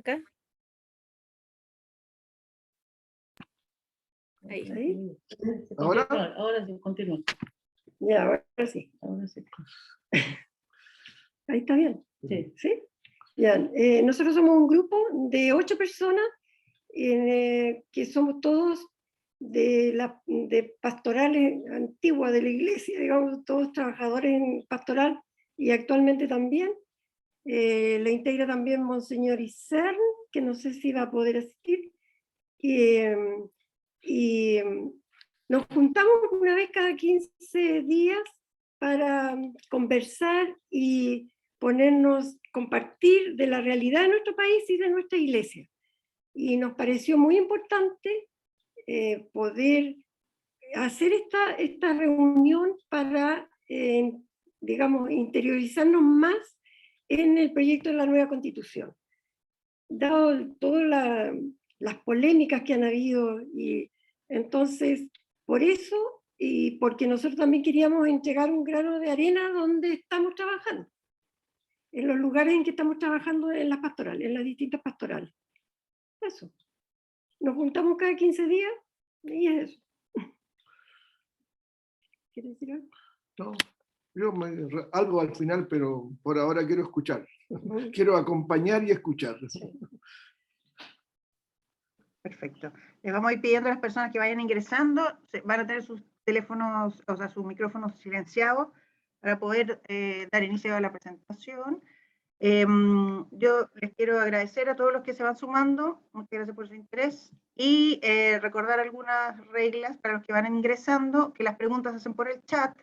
acá. Ahí. ¿Ahí? ¿Ahora? Ahora sí, continúa. Ya, ahora sí. Ahora sí. Ahí está bien. Sí. ¿Sí? Ya, nosotros somos un grupo de 8 personas que somos todos de pastorales antiguas de la iglesia, digamos, todos trabajadores en pastoral y actualmente también. La integra también Monseñor Isern, que no sé si va a poder asistir. Y nos juntamos una vez cada 15 días para conversar y compartir de la realidad de nuestro país y de nuestra iglesia. Y nos pareció muy importante poder hacer esta reunión para, digamos, interiorizarnos más en el proyecto de la nueva Constitución. Dado todas las polémicas que han habido, y entonces, por eso, y porque nosotros también queríamos entregar un grano de arena donde estamos trabajando, en los lugares en que estamos trabajando en las pastorales, en las distintas pastorales. Eso. Nos juntamos cada 15 días y es eso. ¿Quieres decir algo? No, algo al final, pero por ahora quiero escuchar. Quiero acompañar y escuchar. Perfecto. Les vamos a ir pidiendo a las personas que vayan ingresando, van a tener sus teléfonos, o sea, sus micrófonos silenciados para poder dar inicio a la presentación. Yo les quiero agradecer a todos los que se van sumando, muchas gracias por su interés, y recordar algunas reglas para los que van ingresando, que las preguntas se hacen por el chat,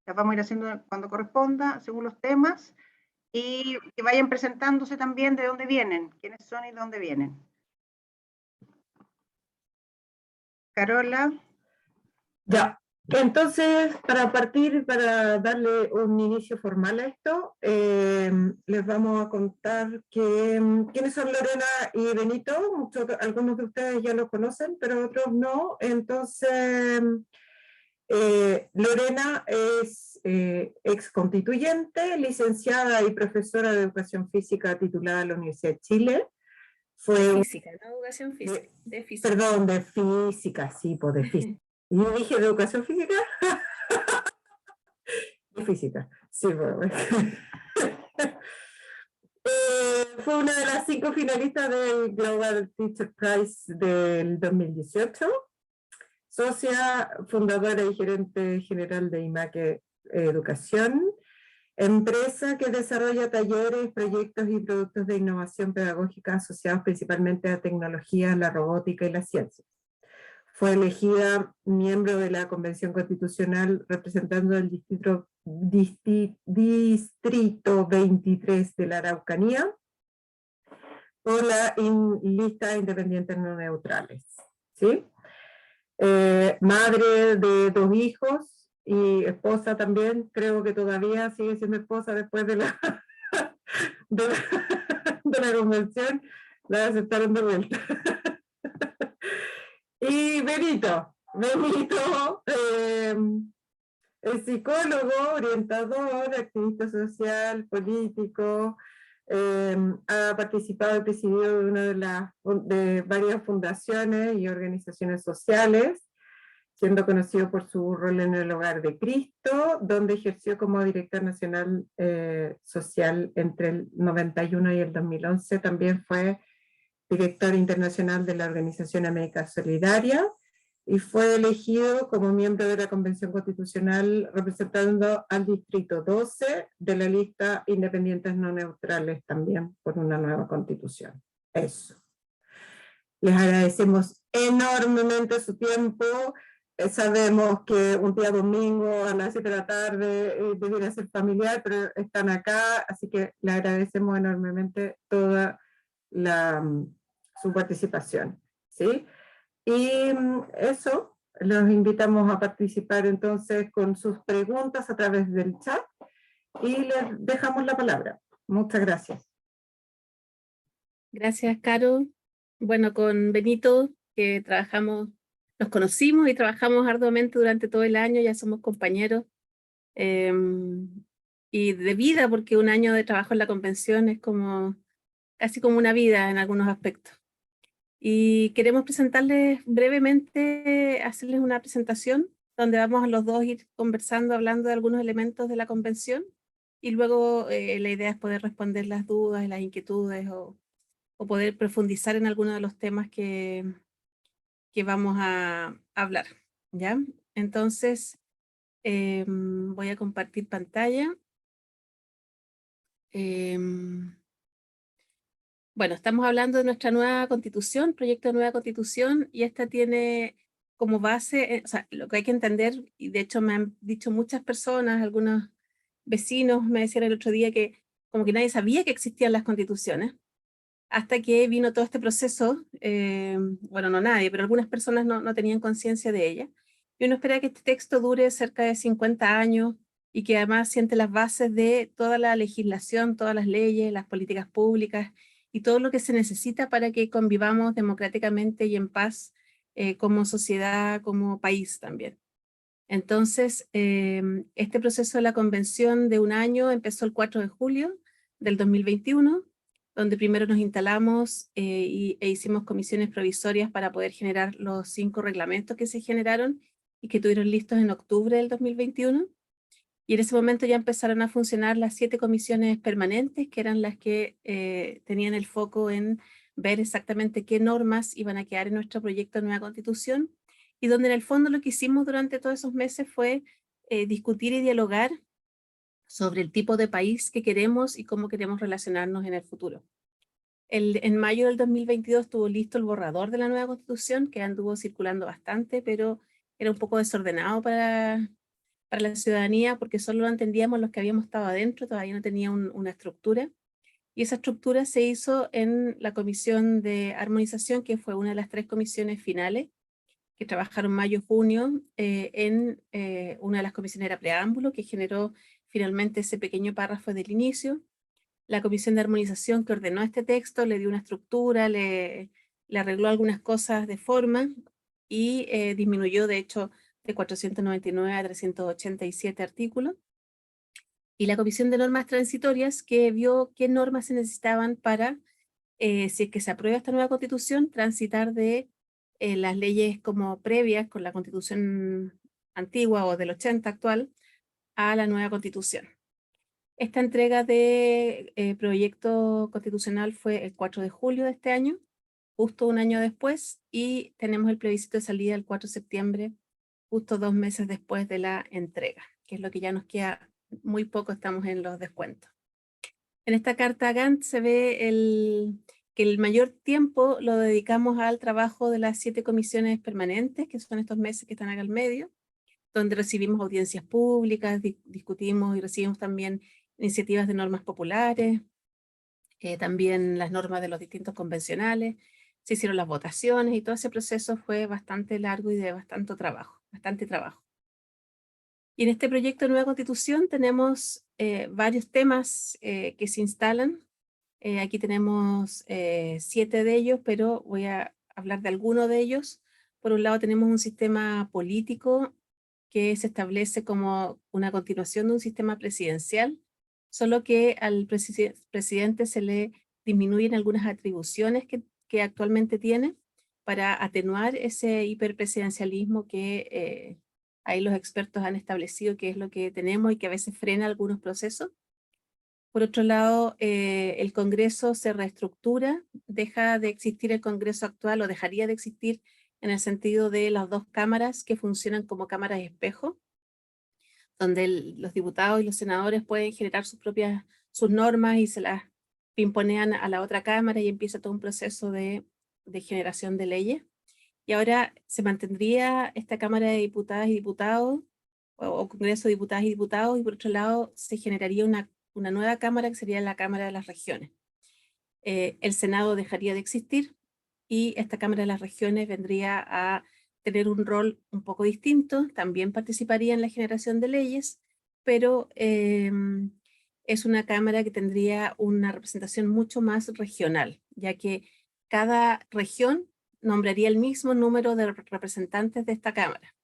las vamos a ir haciendo cuando corresponda, según los temas, y que vayan presentándose también de dónde vienen, quiénes son y de dónde vienen. Carola. Ya, entonces para partir, para darle un inicio formal a esto, les vamos a contar quiénes son Lorena y Benito. Algunos de ustedes ya los conocen, pero otros no. Entonces, Lorena es ex constituyente, licenciada y profesora de educación física titulada en la Universidad de Chile. Fue Física, no educación física, de física. Perdón, de física, sí, pues de física. ¿Y yo dije de educación física? De física, sí, pues. Fue una de las 5 finalistas del Global Teacher Prize del 2018. Socia, fundadora y gerente general de IMACE Educación, empresa que desarrolla talleres, proyectos y productos de innovación pedagógica asociados principalmente a tecnología, la robótica y la ciencia. Fue elegida miembro de la Convención Constitucional representando el distrito 23 de la Araucanía por la lista de independientes no neutrales. ¿Sí? Madre de 2 hijos, y esposa también, creo que todavía sigue siendo esposa después de la, de la convención, la aceptaron de vuelta. Y Benito es psicólogo, orientador, activista social, político, ha participado y presidido de varias fundaciones y organizaciones sociales, siendo conocido por su rol en el Hogar de Cristo, donde ejerció como director nacional social entre el 91 y el 2011. También fue director internacional de la Organización América Solidaria, y fue elegido como miembro de la Convención Constitucional representando al Distrito 12 de la lista Independientes No Neutrales también por una nueva constitución. Eso. Les agradecemos enormemente su tiempo. Sabemos que un día domingo a las 7 de la tarde debiera ser familiar, pero están acá, así que les agradecemos enormemente toda su participación. ¿Sí? Y eso, los invitamos a participar entonces con sus preguntas a través del chat y les dejamos la palabra. Muchas gracias. Gracias, Caro. Bueno, con Benito, que nos conocimos y trabajamos arduamente durante todo el año, ya somos compañeros. Y de vida, porque un año de trabajo en la convención es como casi como una vida en algunos aspectos. Y queremos presentarles brevemente, hacerles una presentación donde vamos a los dos ir conversando, hablando de algunos elementos de la convención, y luego la idea es poder responder las dudas y las inquietudes o poder profundizar en algunos de los temas que vamos a hablar, ¿ya? Entonces, voy a compartir pantalla. Bueno, estamos hablando de nuestra nueva constitución, proyecto de nueva constitución, y esta tiene como base, o sea, lo que hay que entender, y de hecho me han dicho muchas personas, algunos vecinos me decían el otro día que como que nadie sabía que existían las constituciones, hasta que vino todo este proceso, bueno, no nadie, pero algunas personas no tenían conciencia de ella, y uno espera que este texto dure cerca de 50 años, y que además siente las bases de toda la legislación, todas las leyes, las políticas públicas, y todo lo que se necesita para que convivamos democráticamente y en paz como sociedad, como país también. Entonces, este proceso de la convención de un año empezó el 4 de julio del 2021, donde primero nos instalamos e hicimos comisiones provisorias para poder generar los 5 reglamentos que se generaron y que estuvieron listos en octubre del 2021. Y en ese momento ya empezaron a funcionar las 7 comisiones permanentes, que eran las que tenían el foco en ver exactamente qué normas iban a quedar en nuestro proyecto de nueva constitución, y donde en el fondo lo que hicimos durante todos esos meses fue discutir y dialogar sobre el tipo de país que queremos y cómo queremos relacionarnos en el futuro. En mayo del 2022 estuvo listo el borrador de la nueva constitución, que anduvo circulando bastante, pero era un poco desordenado para la ciudadanía, porque solo lo entendíamos los que habíamos estado adentro, todavía no tenía una estructura. Y esa estructura se hizo en la Comisión de Armonización, que fue una de las 3 comisiones finales, que trabajaron mayo-junio. Una de las comisiones era preámbulo, que generó finalmente ese pequeño párrafo del inicio. La Comisión de Armonización, que ordenó este texto, le dio una estructura, le arregló algunas cosas de forma, y disminuyó, de hecho, de 499 a 387 artículos. Y la Comisión de Normas Transitorias, que vio qué normas se necesitaban para, si es que se aprueba esta nueva constitución, transitar de las leyes como previas con la constitución antigua o del 80 actual a la nueva constitución. Esta entrega de proyecto constitucional fue el 4 de julio de este año, justo un año después, y tenemos el plebiscito de salida el 4 de septiembre, justo 2 meses después de la entrega, que es lo que ya nos queda muy poco, estamos en los descuentos. En esta carta Gantt se ve que el mayor tiempo lo dedicamos al trabajo de las 7 comisiones permanentes, que son estos meses que están acá al medio, donde recibimos audiencias públicas, discutimos y recibimos también iniciativas de normas populares, también las normas de los distintos convencionales, se hicieron las votaciones, y todo ese proceso fue bastante largo y de bastante trabajo. Y en este proyecto de nueva constitución tenemos varios temas que se instalan. Aquí tenemos 7 de ellos, pero voy a hablar de algunos de ellos. Por un lado tenemos un sistema político que se establece como una continuación de un sistema presidencial, solo que al presidente se le disminuyen algunas atribuciones que actualmente tiene para atenuar ese hiperpresidencialismo que ahí los expertos han establecido que es lo que tenemos y que a veces frena algunos procesos. Por otro lado, el Congreso se reestructura, deja de existir el Congreso actual, o dejaría de existir en el sentido de las 2 cámaras que funcionan como cámaras espejo, donde los diputados y los senadores pueden generar sus normas y se las pimponean a la otra cámara, y empieza todo un proceso de generación de leyes. Y ahora se mantendría esta Cámara de Diputadas y Diputados, o Congreso de Diputadas y Diputados, y por otro lado se generaría una nueva Cámara, que sería la Cámara de las Regiones. El Senado dejaría de existir, y esta Cámara de las Regiones vendría a tener un rol un poco distinto, también participaría en la generación de leyes, pero es una Cámara que tendría una representación mucho más regional, ya que cada región nombraría el mismo número de representantes de esta Cámara,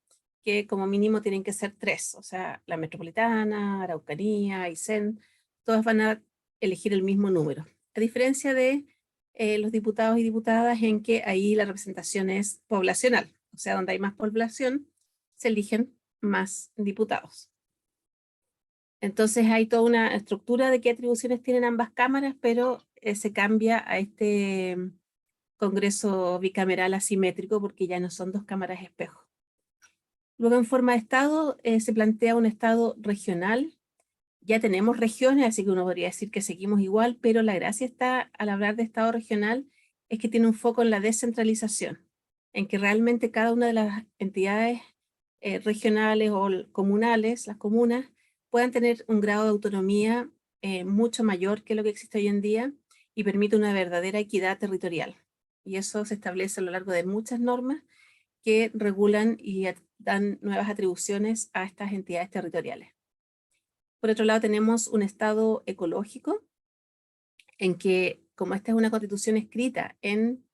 que como mínimo tienen que ser 3, o sea, la Metropolitana, Araucanía, Aysén, todas van a elegir el mismo número. a diferencia de los diputados y diputadas, en que ahí la representación es poblacional, o sea, donde hay más población, se eligen más diputados. Entonces hay toda una estructura de qué atribuciones tienen ambas cámaras, pero se cambia a este Congreso bicameral asimétrico porque ya no son dos cámaras espejo. Luego, en forma de Estado, se plantea un Estado regional. Ya tenemos regiones, así que uno podría decir que seguimos igual, pero la gracia está, al hablar de Estado regional, es que tiene un foco en la descentralización, en que realmente cada una de las entidades regionales o comunales, las comunas, puedan tener un grado de autonomía mucho mayor que lo que existe hoy en día y permite una verdadera equidad territorial. Y eso se establece a lo largo de muchas normas que regulan y dan nuevas atribuciones a estas entidades territoriales. Por otro lado, tenemos un Estado ecológico, en que, como esta es una constitución escrita en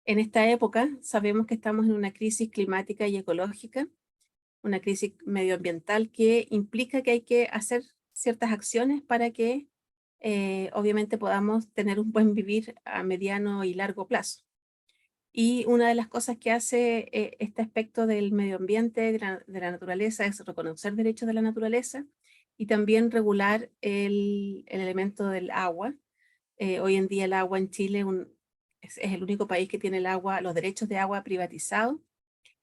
esta época, sabemos que estamos en una crisis climática y ecológica, una crisis medioambiental que implica que hay que hacer ciertas acciones para que obviamente podamos tener un buen vivir a mediano y largo plazo. Y una de las cosas que hace este aspecto del medio ambiente, de la naturaleza, es reconocer derechos de la naturaleza y también regular el elemento del agua. Hoy en día el agua en Chile es el único país que tiene el agua, los derechos de agua privatizados,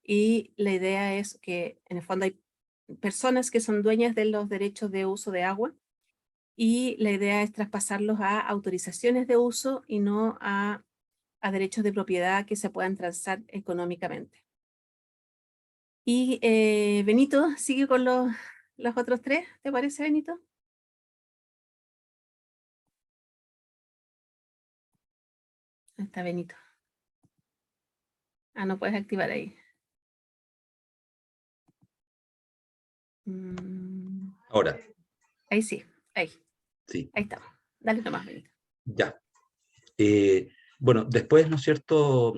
y la idea es que en el fondo hay personas que son dueñas de los derechos de uso de agua, y la idea es traspasarlos a autorizaciones de uso y no a derechos de propiedad que se puedan transar económicamente. Y Benito, sigue con los otros tres, ¿te parece, Benito? Ahí está Benito. Ah, no puedes activar ahí. Ahora, Ahí sí, ahí sí, estamos. Dale nomás, Benito. ya. Bueno, después, ¿no es cierto?,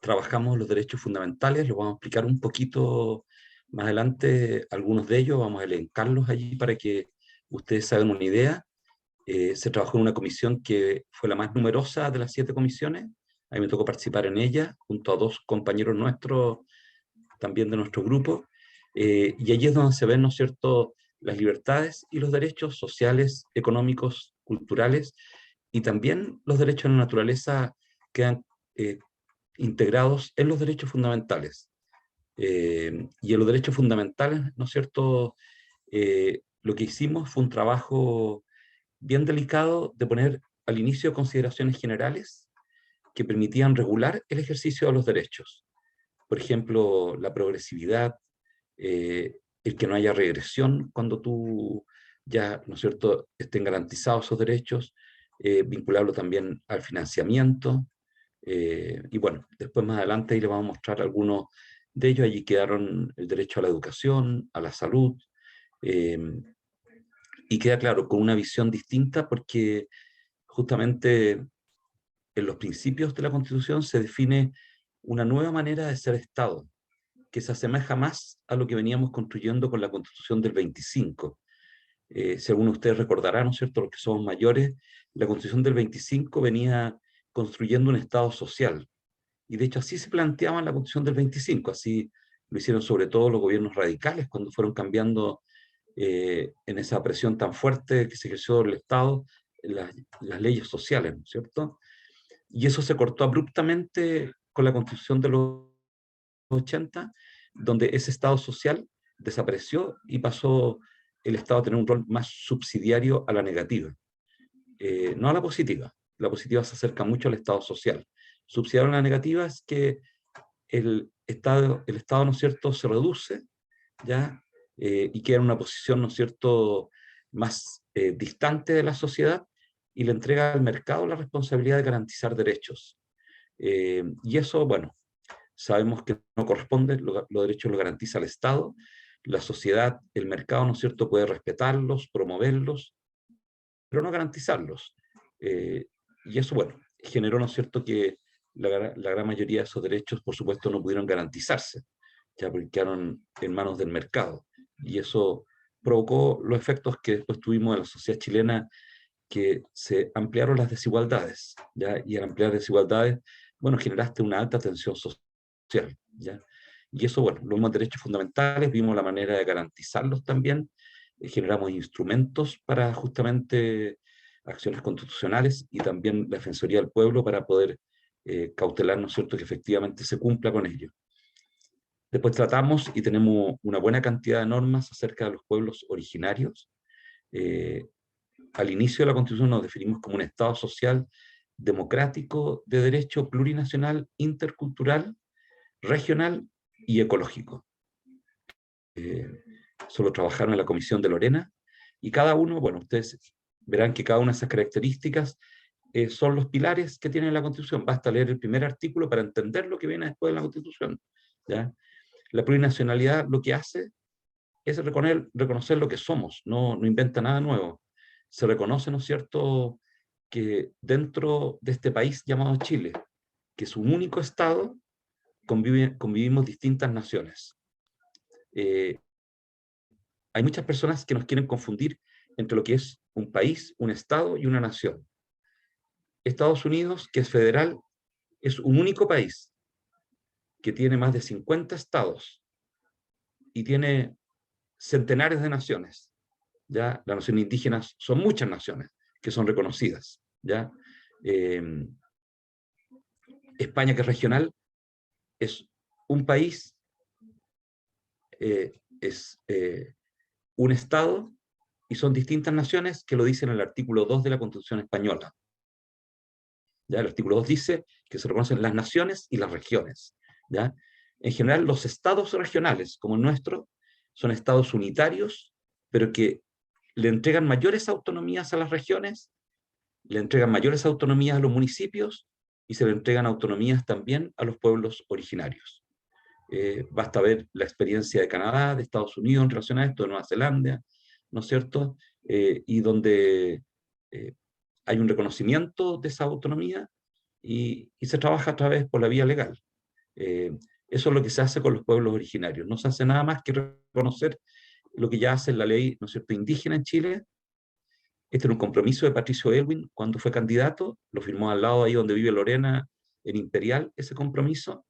trabajamos los derechos fundamentales, lo vamos a explicar un poquito más adelante, algunos de ellos, vamos a elencarlos allí para que ustedes se hagan una idea. Se trabajó en una comisión que fue la más numerosa de las 7 comisiones, a mí me tocó participar en ella, junto a 2 compañeros nuestros, también de nuestro grupo, y allí es donde se ven, ¿no es cierto?, las libertades y los derechos sociales, económicos, culturales, y también los derechos de la naturaleza quedan integrados en los derechos fundamentales. Y en los derechos fundamentales, ¿no es cierto?, lo que hicimos fue un trabajo bien delicado de poner al inicio consideraciones generales que permitían regular el ejercicio de los derechos. Por ejemplo, la progresividad, el que no haya regresión cuando tú ya, ¿no es cierto?, estén garantizados esos derechos, vincularlo también al financiamiento, y bueno, después más adelante ahí les vamos a mostrar algunos de ellos. Allí quedaron el derecho a la educación, a la salud, y queda claro, con una visión distinta, porque justamente en los principios de la Constitución se define una nueva manera de ser Estado, que se asemeja más a lo que veníamos construyendo con la Constitución del 25. Si alguno de ustedes recordará, ¿no es cierto?, los que somos mayores, la Constitución del 25 venía construyendo un Estado social. Y de hecho así se planteaba en la Constitución del 25, así lo hicieron sobre todo los gobiernos radicales cuando fueron cambiando en esa presión tan fuerte que se ejerció del Estado, las leyes sociales, ¿no es cierto? Y eso se cortó abruptamente con la Constitución de los 80, donde ese Estado social desapareció y pasó el Estado a tener un rol más subsidiario a la negativa, no a la positiva. La positiva se acerca mucho al Estado social. Subsidiario a la negativa es que el Estado, ¿no es cierto?, se reduce, ¿ya? Y queda en una posición, ¿no es cierto?, más distante de la sociedad, y le entrega al mercado la responsabilidad de garantizar derechos. Y eso, bueno, sabemos que no corresponde, los derechos los garantiza el Estado, la sociedad, el mercado, ¿no es cierto?, puede respetarlos, promoverlos, pero no garantizarlos. Y eso, bueno, generó, ¿no es cierto?, que la gran mayoría de esos derechos, por supuesto, no pudieron garantizarse, ya porque quedaron en manos del mercado. Y eso provocó los efectos que después tuvimos en la sociedad chilena, que se ampliaron las desigualdades, ¿ya? Y al ampliar desigualdades, bueno, generaste una alta tensión social, ¿ya? Y eso, bueno, los mismos derechos fundamentales, vimos la manera de garantizarlos también, generamos instrumentos para justamente acciones constitucionales y también la Defensoría del Pueblo para poder cautelar, ¿no es cierto?, que efectivamente se cumpla con ello. Después tratamos y tenemos una buena cantidad de normas acerca de los pueblos originarios. Al inicio de la Constitución nos definimos como un Estado social democrático de derecho plurinacional, intercultural, regional y ecológico. Solo trabajaron en la Comisión de Lorena y cada uno, bueno, ustedes verán que cada una de esas características son los pilares que tiene la Constitución. Basta leer el primer artículo para entender lo que viene después de la Constitución, ¿ya? La plurinacionalidad lo que hace es reconocer lo que somos, no inventa nada nuevo. Se reconoce, ¿no es cierto?, que dentro de este país llamado Chile, que es un único Estado, convivimos distintas naciones. Hay muchas personas que nos quieren confundir entre lo que es un país, un Estado y una nación. Estados Unidos, que es federal, es un único país que tiene más de 50 estados y tiene centenares de naciones. ¿Ya? Las naciones indígenas son muchas naciones que son reconocidas. ¿Ya? España, que es regional, es un país, es un Estado, y son distintas naciones que lo dicen en el artículo 2 de la Constitución española. ¿Ya? El artículo 2 dice que se reconocen las naciones y las regiones. ¿Ya? En general, los estados regionales, como el nuestro, son estados unitarios, pero que le entregan mayores autonomías a las regiones, le entregan mayores autonomías a los municipios y se le entregan autonomías también a los pueblos originarios. Basta ver la experiencia de Canadá, de Estados Unidos en relación a esto, de Nueva Zelanda, ¿no es cierto? Y donde hay un reconocimiento de esa autonomía y se trabaja a través por la vía legal. Eso es lo que se hace con los pueblos originarios. No se hace nada más que reconocer lo que ya hace la ley, ¿no es cierto?, indígena en Chile. Este era un compromiso de Patricio Aylwin cuando fue candidato, lo firmó al lado ahí donde vive Lorena, en Imperial, ese compromiso.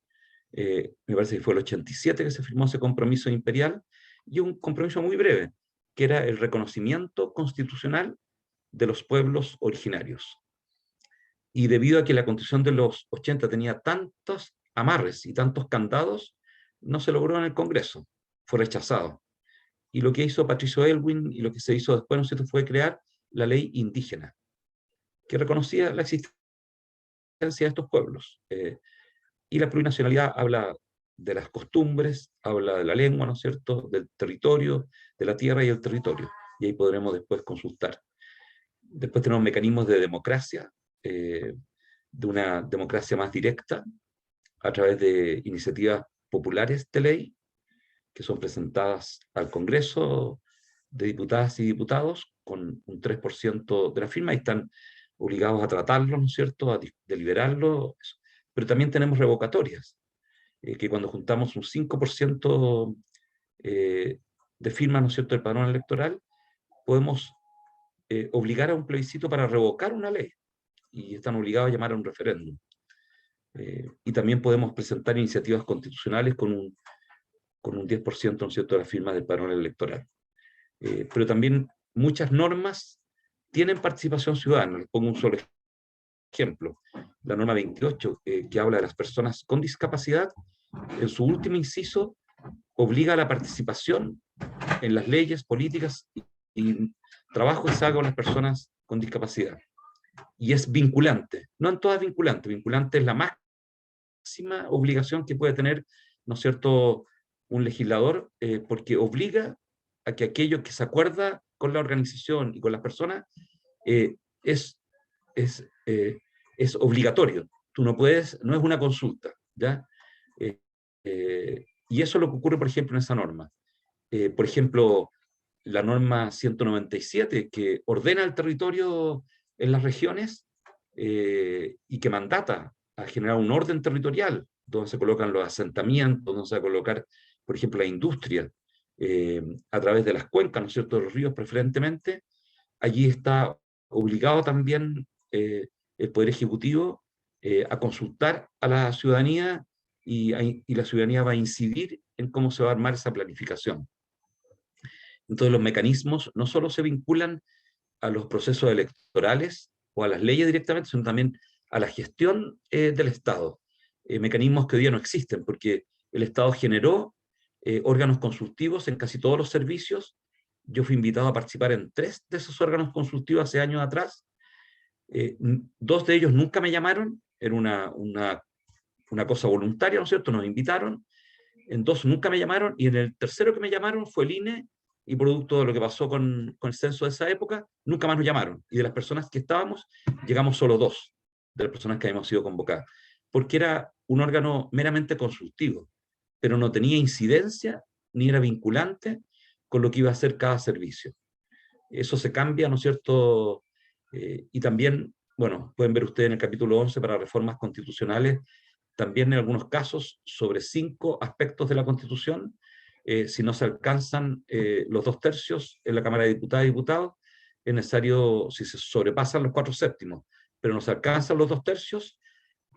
Me parece que fue el 87 que se firmó ese compromiso imperial, y un compromiso muy breve, que era el reconocimiento constitucional de los pueblos originarios. Y debido a que la Constitución de los 80 tenía tantos amarres y tantos candados, no se logró en el Congreso, fue rechazado. Y lo que hizo Patricio Aylwin y lo que se hizo después, ¿no es cierto?, fue crear la ley indígena, que reconocía la existencia de estos pueblos. Y la plurinacionalidad habla de las costumbres, habla de la lengua, ¿no es cierto?, del territorio, de la tierra y el territorio. Y ahí podremos después consultar. Después tenemos mecanismos de democracia, de una democracia más directa, a través de iniciativas populares de ley, que son presentadas al Congreso de diputadas y diputados, con un 3% de la firma, y están obligados a tratarlo, ¿no es cierto?, a deliberarlo. Pero también tenemos revocatorias, que cuando juntamos un 5% de firmas, ¿no es cierto?, del padrón electoral, podemos obligar a un plebiscito para revocar una ley, y están obligados a llamar a un referéndum. Y también podemos presentar iniciativas constitucionales con un 10%, ¿no es cierto?, de las firmas del padrón electoral. Pero también muchas normas tienen participación ciudadana. Les pongo un solo ejemplo. La norma 28, que habla de las personas con discapacidad, en su último inciso, obliga a la participación en las leyes, políticas y trabajo que se haga con las personas con discapacidad. Y es vinculante. No en todas vinculante. Vinculante es la máxima obligación que puede tener, ¿no es cierto?, un legislador, porque obliga a que aquello que se acuerda con la organización y con las personas es obligatorio. Tú no puedes, no es una consulta, ¿ya? Y eso es lo que ocurre, por ejemplo, en esa norma. Por ejemplo, la norma 197, que ordena el territorio en las regiones y que mandata a generar un orden territorial, donde se colocan los asentamientos, donde se va a colocar, por ejemplo, la industria, a través de las cuencas, ¿no es cierto?, de los ríos preferentemente. Allí está obligado también el Poder Ejecutivo a consultar a la ciudadanía y la ciudadanía va a incidir en cómo se va a armar esa planificación. Entonces los mecanismos no solo se vinculan a los procesos electorales o a las leyes directamente, sino también a la gestión del Estado. Mecanismos que hoy día no existen, porque el Estado generó órganos consultivos en casi todos los servicios. Yo fui invitado a participar en 3 de esos órganos consultivos hace años atrás. 2 de ellos nunca me llamaron, era una cosa voluntaria, ¿no es cierto? Nos invitaron. En 2 nunca me llamaron, y en el tercero que me llamaron fue el INE, y producto de lo que pasó con el censo de esa época, nunca más nos llamaron. Y de las personas que estábamos, llegamos solo 2 de las personas que habíamos sido convocadas, porque era un órgano meramente consultivo, pero no tenía incidencia ni era vinculante con lo que iba a hacer cada servicio. Eso se cambia, ¿no es cierto? Y también, bueno, pueden ver ustedes en el capítulo 11 para reformas constitucionales, también en algunos casos sobre 5 aspectos de la Constitución. Si no se alcanzan los 2/3 en la Cámara de Diputadas y Diputados, es necesario, si se sobrepasan los 4/7, pero no se alcanzan los 2/3,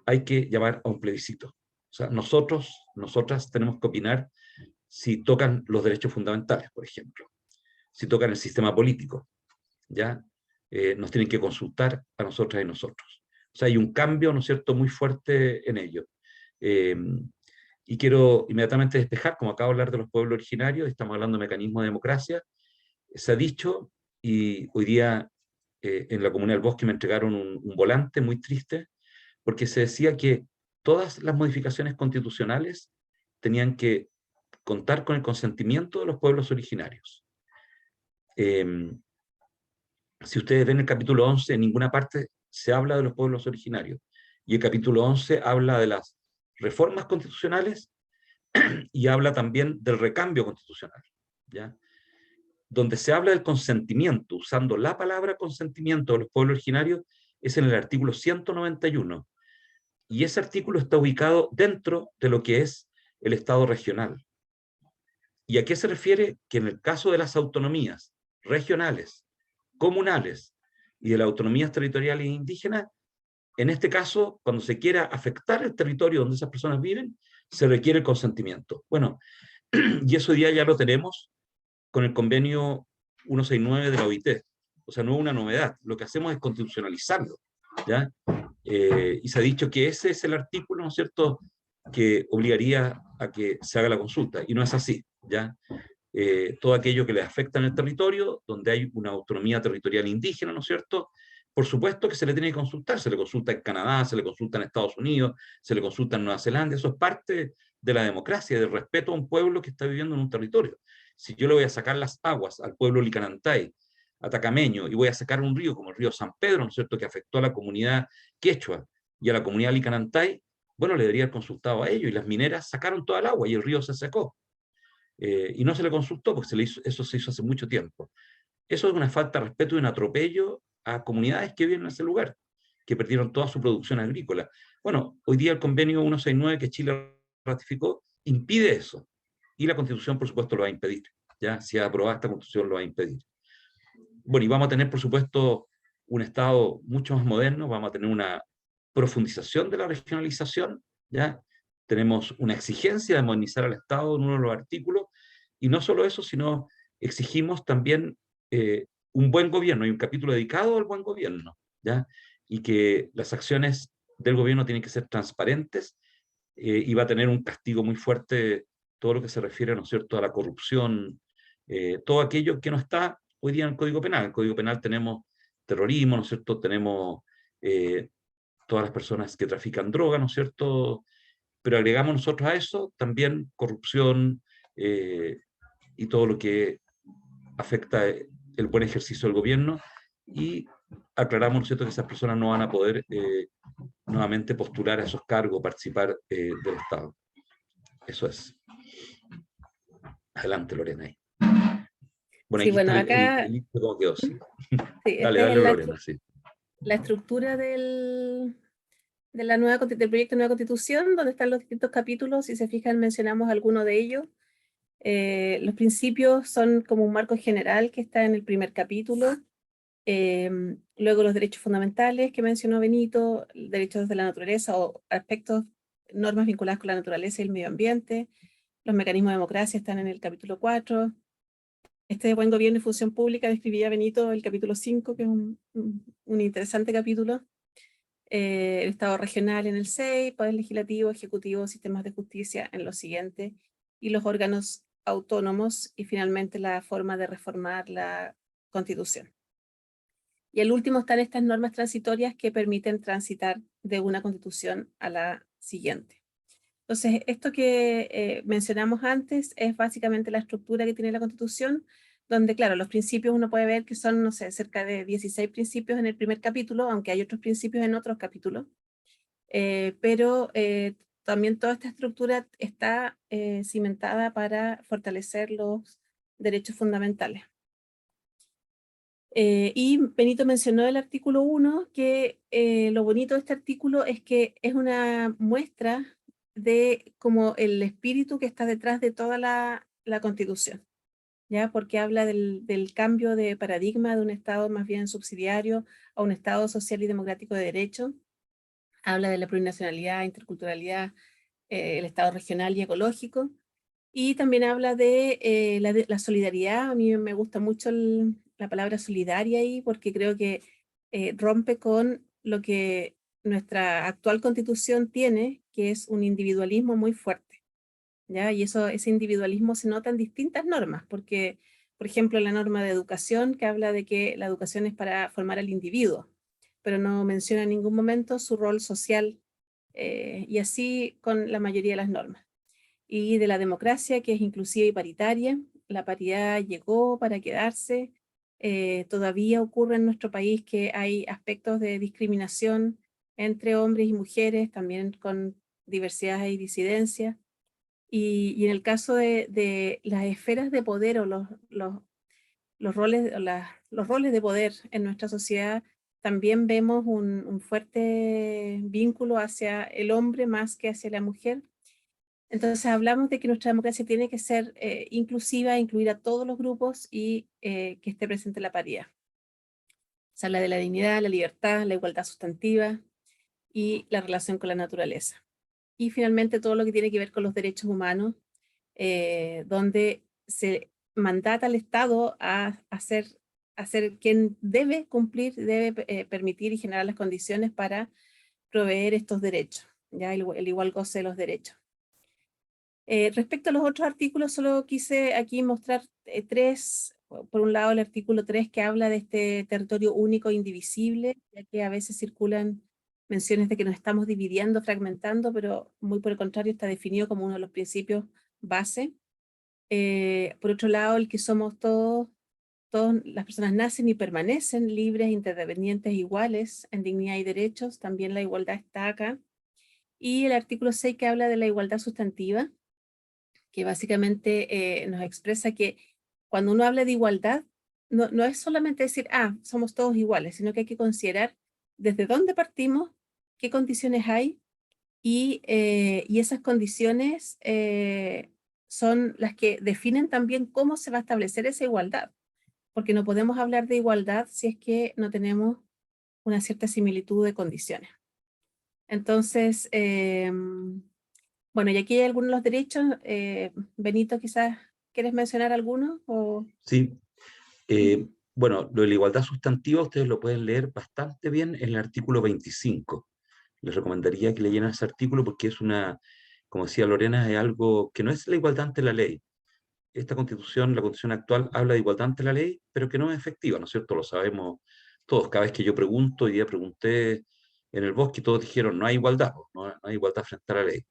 hay que llamar a un plebiscito. O sea, nosotras tenemos que opinar si tocan los derechos fundamentales, por ejemplo, si tocan el sistema político, ¿ya? Nos tienen que consultar a nosotras y nosotros. O sea, hay un cambio, ¿no es cierto?, muy fuerte en ello. Y quiero inmediatamente despejar, como acabo de hablar de los pueblos originarios, estamos hablando de mecanismos de democracia, se ha dicho, y hoy día en la Comunidad del Bosque me entregaron un volante muy triste, porque se decía que todas las modificaciones constitucionales tenían que contar con el consentimiento de los pueblos originarios. Si ustedes ven el capítulo 11, en ninguna parte se habla de los pueblos originarios, y el capítulo 11 habla de las reformas constitucionales y habla también del recambio constitucional, ¿ya? Donde se habla del consentimiento, usando la palabra consentimiento de los pueblos originarios, es en el artículo 191, y ese artículo está ubicado dentro de lo que es el Estado regional. ¿Y a qué se refiere? Que en el caso de las autonomías regionales, comunales y de las autonomías territoriales indígenas, en este caso, cuando se quiera afectar el territorio donde esas personas viven, se requiere el consentimiento. Bueno, y eso hoy día ya lo tenemos con el convenio 169 de la OIT. O sea, no es una novedad. Lo que hacemos es constitucionalizarlo, ¿ya? Y se ha dicho que ese es el artículo, ¿no es cierto?, que obligaría a que se haga la consulta. Y no es así, ¿ya? Todo aquello que le afecta en el territorio, donde hay una autonomía territorial indígena, ¿no es cierto?, por supuesto que se le tiene que consultar. Se le consulta en Canadá, se le consulta en Estados Unidos, se le consulta en Nueva Zelanda. Eso es parte de la democracia, del respeto a un pueblo que está viviendo en un territorio. Si yo le voy a sacar las aguas al pueblo licanantay, atacameño, y voy a sacar un río como el río San Pedro, ¿no es cierto?, que afectó a la comunidad quechua y a la comunidad licanantay, bueno, le debería haber consultado a ellos, y las mineras sacaron toda el agua y el río se secó. Y no se le consultó porque eso se hizo hace mucho tiempo. Eso es una falta de respeto y un atropello a comunidades que viven en ese lugar, que perdieron toda su producción agrícola. Bueno, hoy día el convenio 169 que Chile ratificó impide eso, y la Constitución, por supuesto, lo va a impedir. ¿Ya? Si aprobada esta Constitución, lo va a impedir. Bueno, y vamos a tener, por supuesto, un Estado mucho más moderno, vamos a tener una profundización de la regionalización, ¿ya? Tenemos una exigencia de modernizar al Estado en uno de los artículos, y no solo eso, sino exigimos también un buen gobierno. Hay un capítulo dedicado al buen gobierno, ¿ya? Y que las acciones del gobierno tienen que ser transparentes, y va a tener un castigo muy fuerte todo lo que se refiere, ¿no es cierto?, a la corrupción, todo aquello que no está hoy día en el Código Penal. En el Código Penal tenemos terrorismo, ¿no es cierto?, tenemos todas las personas que trafican droga, ¿no es cierto?, pero agregamos nosotros a eso también corrupción y todo lo que afecta el buen ejercicio del gobierno, y aclaramos, ¿no es cierto?, que esas personas no van a poder nuevamente postular a esos cargos, participar del Estado. Eso es. Adelante, Lorena. Bueno, Sí, aquí bueno, está acá ¿cómo quedó? Sí. sí, Dale, esta es Lorena, sí. la estructura del proyecto de nueva constitución, donde están los distintos capítulos. Si se fijan, mencionamos algunos de ellos. Los principios son como un marco general que está en el primer capítulo. Luego los derechos fundamentales que mencionó Benito, derechos de la naturaleza o aspectos, normas vinculadas con la naturaleza y el medio ambiente. Los mecanismos de democracia están en el capítulo 4. Este buen gobierno y función pública describía Benito el capítulo 5, que es un interesante capítulo. El Estado regional en el 6, Poder Legislativo, Ejecutivo, sistemas de justicia en lo siguiente, y los órganos autónomos, y finalmente la forma de reformar la Constitución. Y el último están estas normas transitorias que permiten transitar de una Constitución a la siguiente. Entonces, esto que mencionamos antes es básicamente la estructura que tiene la Constitución, donde, claro, los principios uno puede ver que son, no sé, cerca de 16 principios en el primer capítulo, aunque hay otros principios en otros capítulos, pero también toda esta estructura está cimentada para fortalecer los derechos fundamentales. Y Benito mencionó el artículo 1, que lo bonito de este artículo es que es una muestra de como el espíritu que está detrás de toda la Constitución, ¿ya? Porque habla del cambio de paradigma de un Estado más bien subsidiario a un Estado social y democrático de derecho. Habla de la plurinacionalidad, interculturalidad, el Estado regional y ecológico. Y también habla de la solidaridad. A mí me gusta mucho la palabra solidaria ahí, porque creo que rompe con lo que nuestra actual Constitución tiene, que es un individualismo muy fuerte, ¿ya? Y ese individualismo se nota en distintas normas, porque, por ejemplo, la norma de educación, que habla de que la educación es para formar al individuo, pero no menciona en ningún momento su rol social, y así con la mayoría de las normas. Y de la democracia, que es inclusiva y paritaria. La paridad llegó para quedarse. Todavía ocurre en nuestro país que hay aspectos de discriminación entre hombres y mujeres, también con diversidad y disidencia. Y en el caso de las esferas de poder o los roles, los roles de poder en nuestra sociedad, también vemos un fuerte vínculo hacia el hombre más que hacia la mujer. Entonces hablamos de que nuestra democracia tiene que ser inclusiva, incluir a todos los grupos y que esté presente la paridad. Se habla de la dignidad, la libertad, la igualdad sustantiva y la relación con la naturaleza. Y finalmente todo lo que tiene que ver con los derechos humanos, donde se mandata al Estado a hacer quien debe cumplir, debe permitir y generar las condiciones para proveer estos derechos, ¿ya? El igual goce de los derechos. Respecto a los otros artículos, solo quise aquí mostrar tres. Por un lado, el artículo 3, que habla de este territorio único e indivisible, ya que a veces circulan menciones de que nos estamos dividiendo, fragmentando, pero muy por el contrario está definido como uno de los principios base. Por otro lado, el que somos todas las personas nacen y permanecen libres, interdependientes, iguales en dignidad y derechos, también la igualdad está acá. Y el artículo 6, que habla de la igualdad sustantiva, que básicamente nos expresa que cuando uno habla de igualdad, no es solamente decir, somos todos iguales, sino que hay que considerar desde dónde partimos, qué condiciones hay, y esas condiciones son las que definen también cómo se va a establecer esa igualdad, porque no podemos hablar de igualdad si es que no tenemos una cierta similitud de condiciones. Entonces, bueno, y aquí hay algunos de los derechos. Benito, quizás, ¿quieres mencionar algunos? Sí. Bueno, lo de la igualdad sustantiva ustedes lo pueden leer bastante bien en el artículo 25. Les recomendaría que leyeran ese artículo porque es como decía Lorena, es algo que no es la igualdad ante la ley. Esta constitución, la constitución actual, habla de igualdad ante la ley, pero que no es efectiva, ¿no es cierto? Lo sabemos todos. Cada vez que yo pregunto, y ya pregunté en el bosque, todos dijeron, no hay igualdad, no hay igualdad frente a la ley.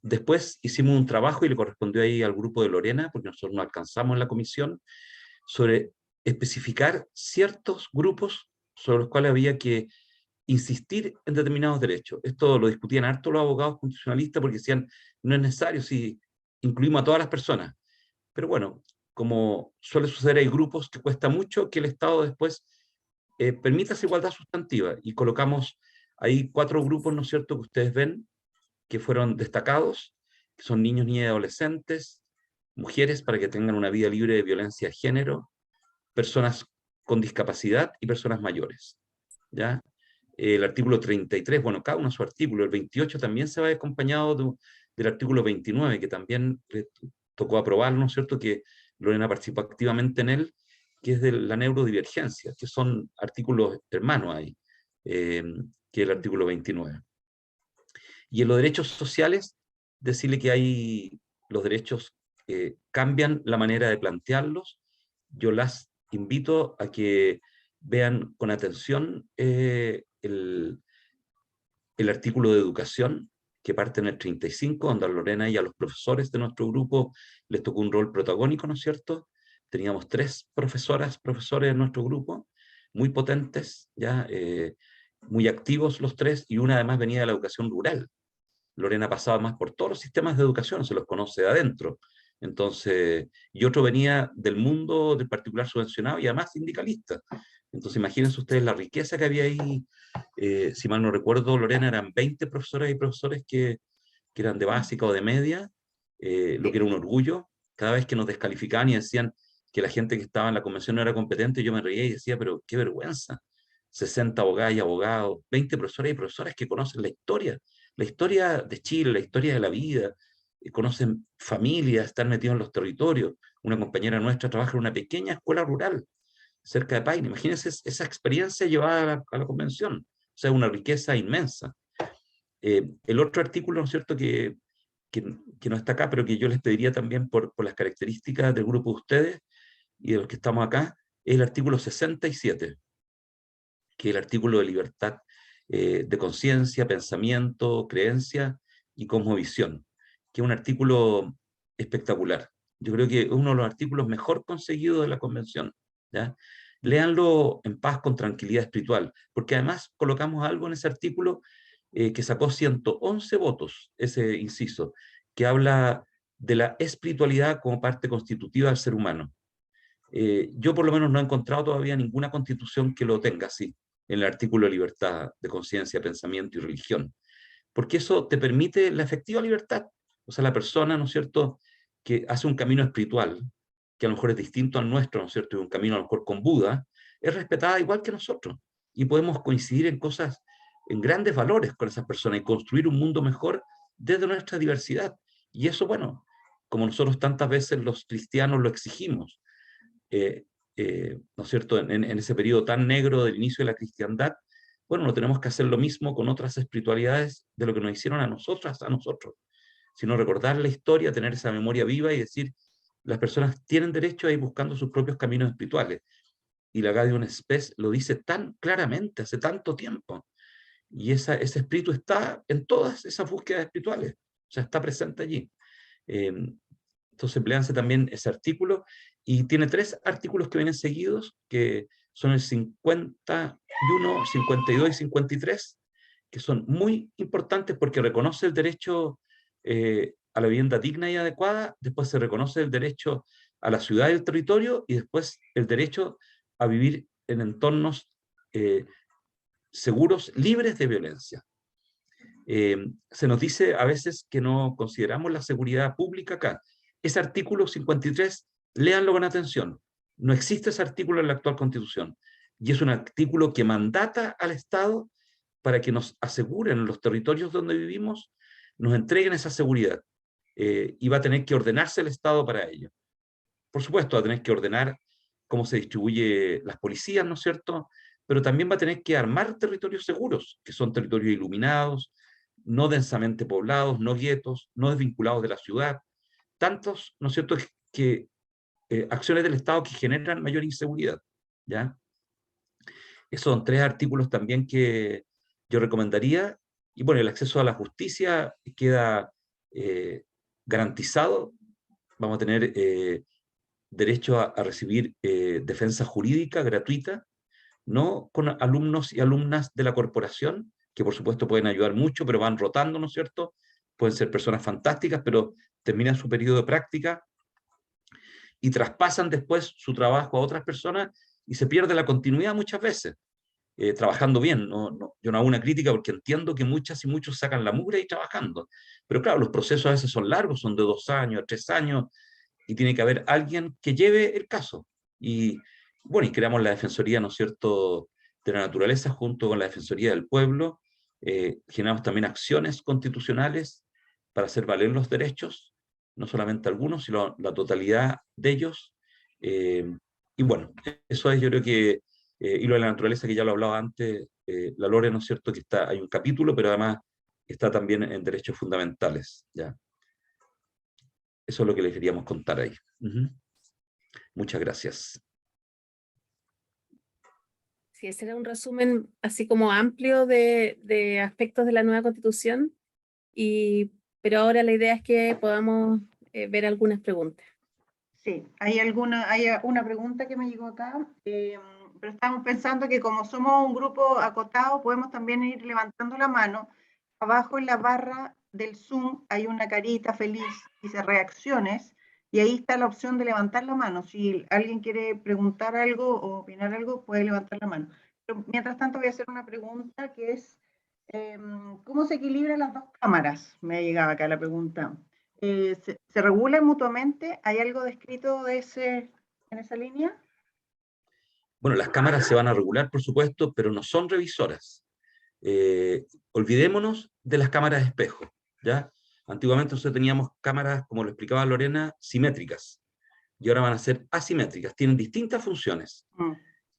Después hicimos un trabajo y le correspondió ahí al grupo de Lorena, porque nosotros no alcanzamos en la comisión, sobre especificar ciertos grupos sobre los cuales había que insistir en determinados derechos. Esto lo discutían harto los abogados constitucionalistas porque decían, no es necesario si incluimos a todas las personas. Pero bueno, como suele suceder, hay grupos que cuesta mucho que el Estado después permita esa igualdad sustantiva, y colocamos ahí 4 grupos, ¿no es cierto?, que ustedes ven, que fueron destacados, que son niños, niñas y adolescentes, mujeres para que tengan una vida libre de violencia de género, personas con discapacidad y personas mayores, ¿ya? El artículo 33, bueno, cada uno su artículo, el 28 también se va acompañado del artículo 29, que también le tocó aprobarlo, ¿no es cierto?, que Lorena participó activamente en él, que es de la neurodivergencia, que son artículos hermanos ahí, que es el artículo 29. Y en los derechos sociales, decirle que hay los derechos cambian la manera de plantearlos. Yo las invito a que vean con atención el artículo de educación, que parte en el 35, donde a Lorena y a los profesores de nuestro grupo les tocó un rol protagónico, ¿no es cierto? Teníamos 3 profesores en nuestro grupo, muy potentes, ya, muy activos los 3, y una además venía de la educación rural. Lorena pasaba más por todos los sistemas de educación, se los conoce de adentro. Entonces, y otro venía del mundo del particular subvencionado y además sindicalista. Entonces, imagínense ustedes la riqueza que había ahí. Si mal no recuerdo, Lorena, eran 20 profesoras y profesores que eran de básica o de media, lo que era un orgullo. Cada vez que nos descalificaban y decían que la gente que estaba en la convención no era competente, yo me reía y decía, pero qué vergüenza. 60 abogadas y abogados, 20 profesores y profesoras que conocen la historia de Chile, la historia de la vida, conocen familias, están metidos en los territorios. Una compañera nuestra trabaja en una pequeña escuela rural, cerca de Paine. Imagínense esa experiencia llevada a la convención. O sea, una riqueza inmensa. El otro artículo, ¿no es cierto?, que no está acá, pero que yo les pediría también por las características del grupo de ustedes y de los que estamos acá, es el artículo 67, que es el artículo de libertad de conciencia, pensamiento, creencia y cosmovisión, que es un artículo espectacular. Yo creo que es uno de los artículos mejor conseguidos de la convención, ¿ya? Léanlo en paz, con tranquilidad espiritual, porque además colocamos algo en ese artículo que sacó 111 votos, ese inciso, que habla de la espiritualidad como parte constitutiva del ser humano. Yo por lo menos no he encontrado todavía ninguna constitución que lo tenga así, en el artículo de libertad de conciencia, pensamiento y religión, porque eso te permite la efectiva libertad. O sea, la persona, ¿no es cierto?, que hace un camino espiritual, que a lo mejor es distinto al nuestro, ¿no es cierto?, y un camino a lo mejor con Buda, es respetada igual que nosotros, y podemos coincidir en cosas, en grandes valores con esas personas, y construir un mundo mejor desde nuestra diversidad. Y eso, bueno, como nosotros tantas veces los cristianos lo exigimos, ¿no es cierto?, en ese periodo tan negro del inicio de la cristiandad, bueno, no tenemos que hacer lo mismo con otras espiritualidades de lo que nos hicieron a nosotras, a nosotros, sino recordar la historia, tener esa memoria viva y decir, las personas tienen derecho a ir buscando sus propios caminos espirituales. Y la Gaudium et Spes lo dice tan claramente, hace tanto tiempo. Y ese espíritu está en todas esas búsquedas espirituales, o sea, está presente allí. Entonces, léanse también ese artículo, y tiene 3 artículos que vienen seguidos, que son el 51, 52 y 53, que son muy importantes porque reconoce el derecho a la vivienda digna y adecuada, después se reconoce el derecho a la ciudad y el territorio, y después el derecho a vivir en entornos seguros, libres de violencia. Se nos dice a veces que no consideramos la seguridad pública acá. Ese artículo 53, léanlo con atención. No existe ese artículo en la actual Constitución. Y es un artículo que mandata al Estado para que nos aseguren en los territorios donde vivimos, nos entreguen esa seguridad. Y va a tener que ordenarse el Estado para ello. Por supuesto, va a tener que ordenar cómo se distribuye las policías, ¿no es cierto? Pero también va a tener que armar territorios seguros, que son territorios iluminados, no densamente poblados, no guetos, no desvinculados de la ciudad. Tantos, ¿no es cierto?, que acciones del Estado que generan mayor inseguridad, ¿ya? Esos son 3 artículos también que yo recomendaría. Y bueno, el acceso a la justicia queda garantizado. Vamos a tener derecho a recibir defensa jurídica gratuita, no con alumnos y alumnas de la corporación, que por supuesto pueden ayudar mucho, pero van rotando, ¿no es cierto? Pueden ser personas fantásticas, pero terminan su periodo de práctica y traspasan después su trabajo a otras personas y se pierde la continuidad muchas veces, trabajando bien. Yo no hago una crítica porque entiendo que muchas y muchos sacan la mugre y trabajando, pero claro, los procesos a veces son largos, son de 2 años, 3 años, y tiene que haber alguien que lleve el caso. Y bueno, y creamos la Defensoría, ¿no es cierto?, de la Naturaleza junto con la Defensoría del Pueblo. Generamos también acciones constitucionales para hacer valer los derechos, no solamente algunos, sino la totalidad de ellos. Y bueno, eso es, yo creo que, y lo de la naturaleza, que ya lo hablaba antes, la Lore, ¿no es cierto?, que hay un capítulo, pero además está también en derechos fundamentales, ¿ya? Eso es lo que les queríamos contar ahí. Muchas gracias. Sí, ese era un resumen así como amplio de aspectos de la nueva Constitución, pero ahora la idea es que podamos ver algunas preguntas. Sí, hay una pregunta que me llegó acá, pero estamos pensando que como somos un grupo acotado, podemos también ir levantando la mano. Abajo en la barra del Zoom hay una carita feliz, dice reacciones, y ahí está la opción de levantar la mano. Si alguien quiere preguntar algo o opinar algo, puede levantar la mano. Pero mientras tanto voy a hacer una pregunta que es, ¿cómo se equilibran las dos cámaras? Me ha llegado acá la pregunta. ¿Se regulan mutuamente? ¿Hay algo descrito en esa línea? Bueno, las cámaras se van a regular, por supuesto, pero no son revisoras. Olvidémonos de las cámaras de espejo, ¿ya? Antiguamente nosotros teníamos cámaras, como lo explicaba Lorena, simétricas, y ahora van a ser asimétricas, tienen distintas funciones.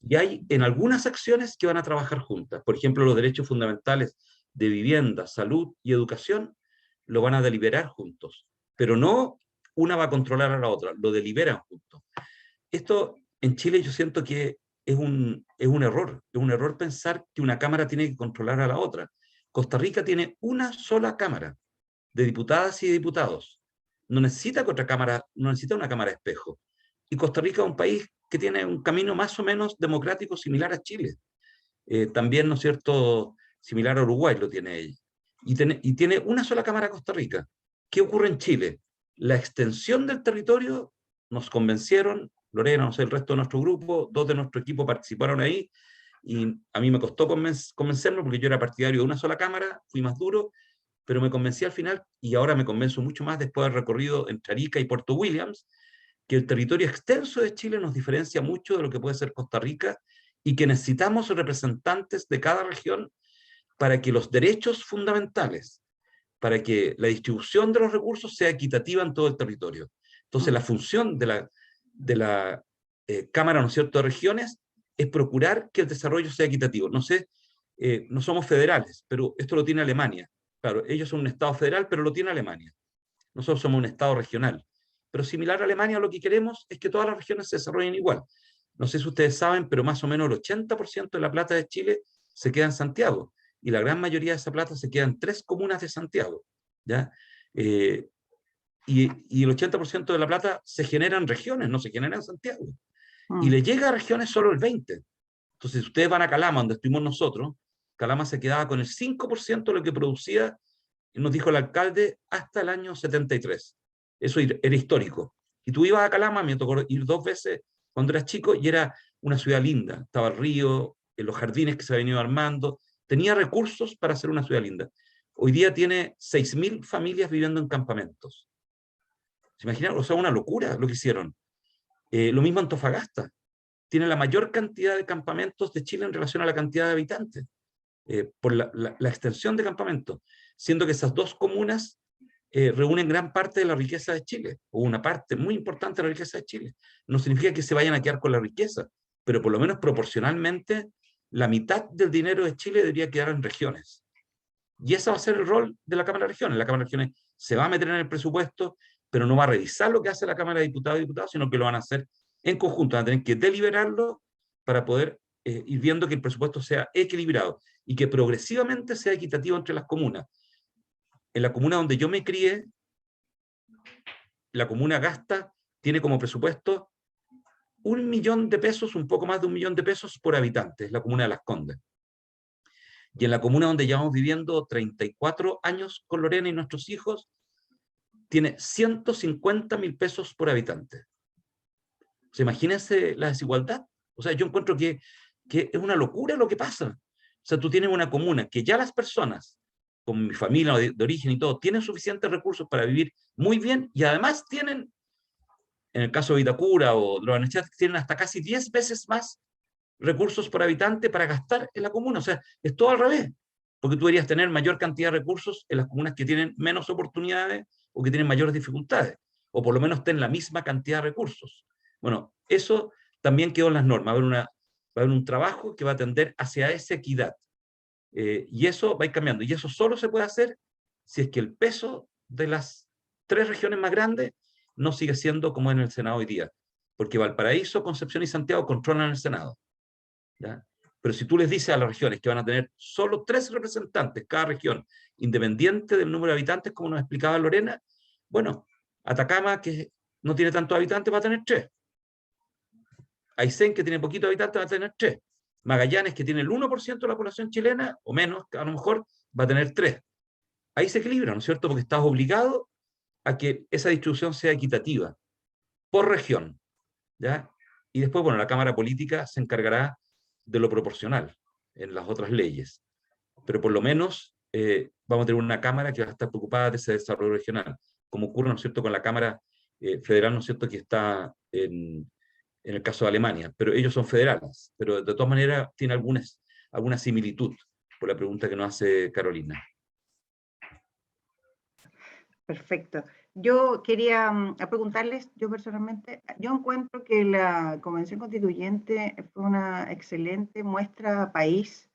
Y hay en algunas acciones que van a trabajar juntas. Por ejemplo, los derechos fundamentales de vivienda, salud y educación lo van a deliberar juntos, pero no una va a controlar a la otra, lo deliberan juntos. Esto en Chile yo siento que es un error pensar que una cámara tiene que controlar a la otra. Costa Rica tiene una sola cámara de diputadas y de diputados. No necesita que otra cámara, no necesita una cámara de espejo. Y Costa Rica es un país que tiene un camino más o menos democrático similar a Chile. También, ¿no es cierto?, similar a Uruguay lo tiene ella. Y tiene una sola cámara Costa Rica. ¿Qué ocurre en Chile? La extensión del territorio nos convencieron, Lorena, no sé, el resto de nuestro grupo, 2 de nuestro equipo participaron ahí, y a mí me costó convencerme porque yo era partidario de una sola cámara, fui más duro, pero me convencí al final, y ahora me convenzo mucho más después del recorrido entre Arica y Puerto Williams, que el territorio extenso de Chile nos diferencia mucho de lo que puede ser Costa Rica, y que necesitamos representantes de cada región para que los derechos fundamentales, para que la distribución de los recursos sea equitativa en todo el territorio. Entonces, la función de la Cámara, ¿no es cierto?, de regiones, es procurar que el desarrollo sea equitativo. No sé, no somos federales, pero esto lo tiene Alemania. Claro, ellos son un Estado federal, pero lo tiene Alemania. Nosotros somos un Estado regional. Pero similar a Alemania, lo que queremos es que todas las regiones se desarrollen igual. No sé si ustedes saben, pero más o menos el 80% de la plata de Chile se queda en Santiago, y la gran mayoría de esa plata se queda en 3 comunas de Santiago, ¿ya? Y el 80% de la plata se genera en regiones, no se genera en Santiago. Y le llega a regiones solo el 20%. Entonces, si ustedes van a Calama, donde estuvimos nosotros, Calama se quedaba con el 5% de lo que producía, nos dijo el alcalde, hasta el año 73. Eso era histórico. Y tú ibas a Calama, me tocó ir 2 veces cuando eras chico, y era una ciudad linda. Estaba el río, los jardines que se habían ido armando, tenía recursos para hacer una ciudad linda. Hoy día tiene 6.000 familias viviendo en campamentos. ¿Se imaginan? O sea, una locura lo que hicieron. Lo mismo Antofagasta. Tiene la mayor cantidad de campamentos de Chile en relación a la cantidad de habitantes, por la extensión de campamentos, siendo que esas 2 comunas reúnen gran parte de la riqueza de Chile, o una parte muy importante de la riqueza de Chile. No significa que se vayan a quedar con la riqueza, pero por lo menos proporcionalmente, la mitad del dinero de Chile debería quedar en regiones. Y ese va a ser el rol de la Cámara de Regiones. La Cámara de Regiones se va a meter en el presupuesto, pero no va a revisar lo que hace la Cámara de Diputados y Diputadas, sino que lo van a hacer en conjunto. Van a tener que deliberarlo para poder ir viendo que el presupuesto sea equilibrado y que progresivamente sea equitativo entre las comunas. En la comuna donde yo me crié, la comuna tiene como presupuesto 1 millón de pesos, un poco más de 1 millón de pesos por habitante, es la comuna de Las Condes. Y en la comuna donde llevamos viviendo 34 años con Lorena y nuestros hijos, tiene 150.000 pesos por habitante. O sea, imagínense la desigualdad. O sea, yo encuentro que es una locura lo que pasa. O sea, tú tienes una comuna que ya las personas, con mi familia de origen y todo, tienen suficientes recursos para vivir muy bien, y además tienen en el caso de Vitacura o los Barnechea, tienen hasta casi 10 veces más recursos por habitante para gastar en la comuna. O sea, es todo al revés, porque tú deberías tener mayor cantidad de recursos en las comunas que tienen menos oportunidades o que tienen mayores dificultades, o por lo menos ten la misma cantidad de recursos. Bueno, eso también quedó en las normas. Va a haber un trabajo que va a tender hacia esa equidad. Y eso va a ir cambiando. Y eso solo se puede hacer si es que el peso de las 3 regiones más grandes no sigue siendo como en el Senado hoy día. Porque Valparaíso, Concepción y Santiago controlan el Senado, ¿ya? Pero si tú les dices a las regiones que van a tener solo 3 representantes cada región, independiente del número de habitantes, como nos explicaba Lorena, bueno, Atacama, que no tiene tantos habitantes, va a tener 3. Aysén, que tiene poquitos habitantes, va a tener 3. Magallanes, que tiene el 1% de la población chilena, o menos, a lo mejor, va a tener 3. Ahí se equilibra, ¿no es cierto? Porque estás obligado a que esa distribución sea equitativa, por región, ¿ya? Y después, bueno, la Cámara Política se encargará de lo proporcional en las otras leyes. Pero por lo menos vamos a tener una Cámara que va a estar preocupada de ese desarrollo regional, como ocurre, ¿no es cierto?, con la Cámara Federal, ¿no es cierto?, que está en el caso de Alemania, pero ellos son federales, pero de todas maneras tiene alguna similitud, por la pregunta que nos hace Carolina. Perfecto. Yo quería preguntarles, yo personalmente, yo encuentro que la Convención Constituyente fue una excelente muestra país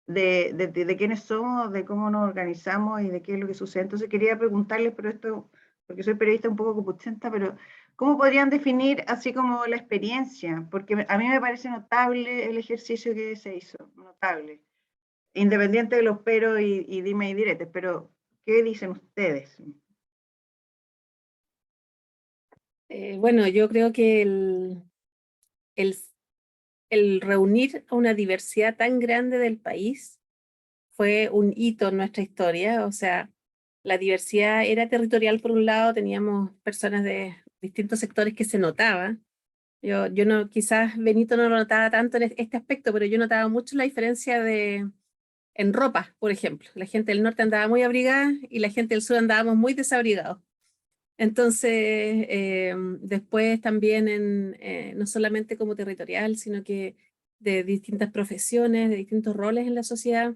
de quiénes somos, de cómo nos organizamos y de qué es lo que sucede. Entonces quería preguntarles, pero esto, porque soy periodista un poco copuchenta, pero ¿cómo podrían definir así como la experiencia? Porque a mí me parece notable el ejercicio que se hizo, notable. Independiente de los peros y dime y diretes, pero ¿qué dicen ustedes? Bueno, yo creo que el reunir a una diversidad tan grande del país fue un hito en nuestra historia. O sea, la diversidad era territorial por un lado, teníamos personas de distintos sectores que se notaba. Yo no, quizás Benito no lo notaba tanto en este aspecto, pero yo notaba mucho la diferencia en ropa, por ejemplo. La gente del norte andaba muy abrigada y la gente del sur andábamos muy desabrigados. Entonces, después también no solamente como territorial, sino que de distintas profesiones, de distintos roles en la sociedad,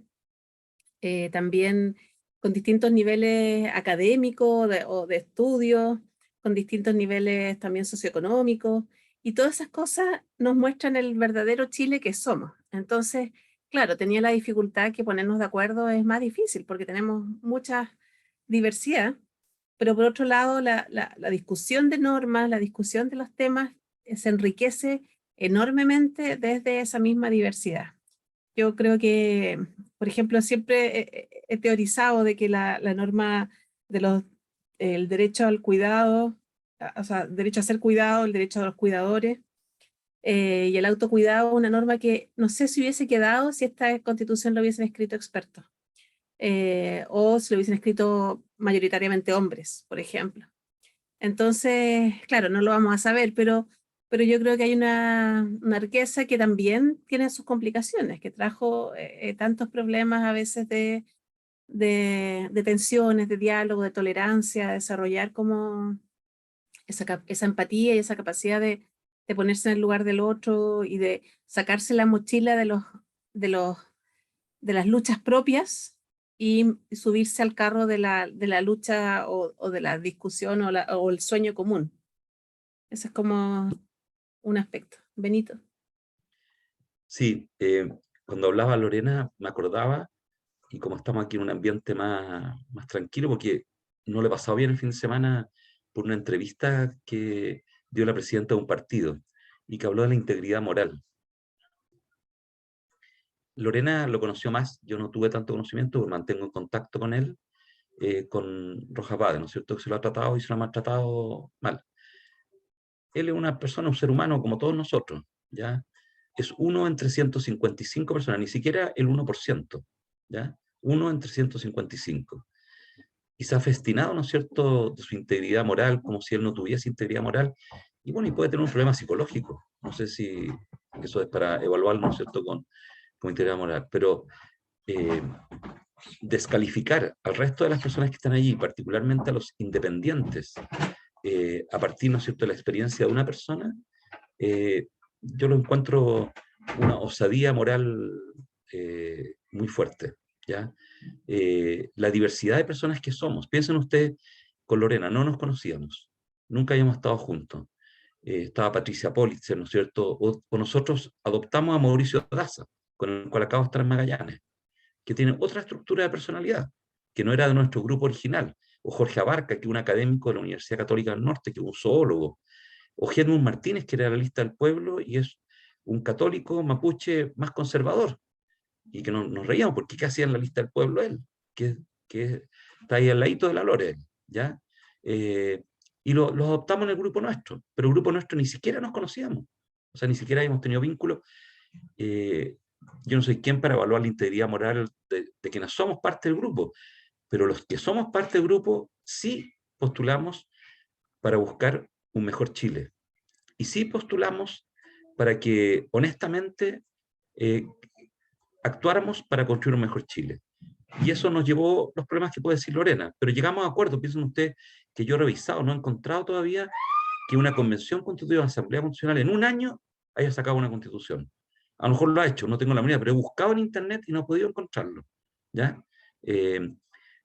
también con distintos niveles académicos o de estudios, con distintos niveles también socioeconómicos, y todas esas cosas nos muestran el verdadero Chile que somos. Entonces, claro, tenía la dificultad que ponernos de acuerdo es más difícil, porque tenemos mucha diversidad, pero por otro lado, la discusión de normas, la discusión de los temas se enriquece enormemente desde esa misma diversidad. Yo creo que, por ejemplo, siempre he teorizado de que la norma el derecho al cuidado, o sea, derecho a ser cuidado, el derecho a los cuidadores y el autocuidado, una norma que no sé si hubiese quedado si esta constitución lo hubiesen escrito expertos. O si lo hubiesen escrito mayoritariamente hombres, por ejemplo. Entonces, claro, no lo vamos a saber, pero yo creo que hay una riqueza que también tiene sus complicaciones, que trajo tantos problemas a veces de tensiones, de diálogo, de tolerancia, desarrollar como esa empatía y esa capacidad de ponerse en el lugar del otro y de sacarse la mochila de las luchas propias y subirse al carro de la lucha o de la discusión o el sueño común. Ese es como un aspecto. Benito. Sí, cuando hablaba Lorena me acordaba, y como estamos aquí en un ambiente más tranquilo, porque no le he pasado bien el fin de semana por una entrevista que dio la presidenta de un partido y que habló de la integridad moral. Lorena lo conoció más, yo no tuve tanto conocimiento, porque mantengo en contacto con él, con Rojas Vade, ¿no es cierto?, que se lo ha tratado y se lo ha maltratado mal. Él es una persona, un ser humano como todos nosotros, ¿ya? Es 1 entre 155 personas, ni siquiera el 1%, ¿ya? 1 entre 155. Y se ha festinado, ¿no es cierto?, de su integridad moral, como si él no tuviese integridad moral, y bueno, y puede tener un problema psicológico. No sé si eso es para evaluarlo, ¿no es cierto?, con integridad moral, pero descalificar al resto de las personas que están allí, particularmente a los independientes, a partir, ¿no es cierto?, de la experiencia de una persona, yo lo encuentro una osadía moral muy fuerte, ¿ya? La diversidad de personas que somos. Piensen ustedes, con Lorena no nos conocíamos, nunca habíamos estado juntos. Estaba Patricia Pólitzer, ¿no es cierto? O nosotros adoptamos a Mauricio Daza, con el cual acabo de estar en Magallanes, que tiene otra estructura de personalidad, que no era de nuestro grupo original. O Jorge Abarca, que es un académico de la Universidad Católica del Norte, que es un zoólogo. O Gedmund Martínez, que era la lista del pueblo y es un católico mapuche más conservador. Y que nos reíamos, porque ¿qué hacía en la lista del pueblo él? Que está ahí al ladito de la Lore, ¿ya? Y lo adoptamos en el grupo nuestro, pero el grupo nuestro ni siquiera nos conocíamos, o sea, ni siquiera habíamos tenido vínculo. Yo no soy quien para evaluar la integridad moral de quienes somos parte del grupo, pero los que somos parte del grupo sí postulamos para buscar un mejor Chile, y sí postulamos para que honestamente actuáramos para construir un mejor Chile. Y eso nos llevó los problemas que puede decir Lorena, pero llegamos a acuerdo. Piensen ustedes que yo he revisado, no he encontrado todavía que una convención constitutiva de Asamblea Constitucional en un año haya sacado una constitución. A lo mejor lo ha hecho, no tengo la manera, pero he buscado en internet y no he podido encontrarlo, ¿ya?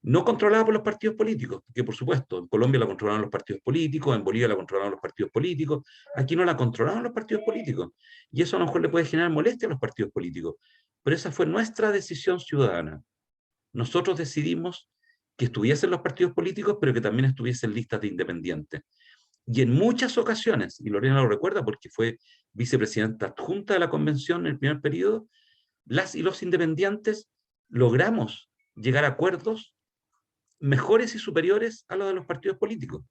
No controlada por los partidos políticos, porque por supuesto, en Colombia la controlaban los partidos políticos, en Bolivia la controlaban los partidos políticos, aquí no la controlaban los partidos políticos, y eso a lo mejor le puede generar molestia a los partidos políticos, pero esa fue nuestra decisión ciudadana. Nosotros decidimos que estuviesen los partidos políticos, pero que también estuviesen listas de independientes. Y en muchas ocasiones, y Lorena lo recuerda porque fue vicepresidenta adjunta de la convención en el primer periodo, las y los independientes logramos llegar a acuerdos mejores y superiores a los de los partidos políticos.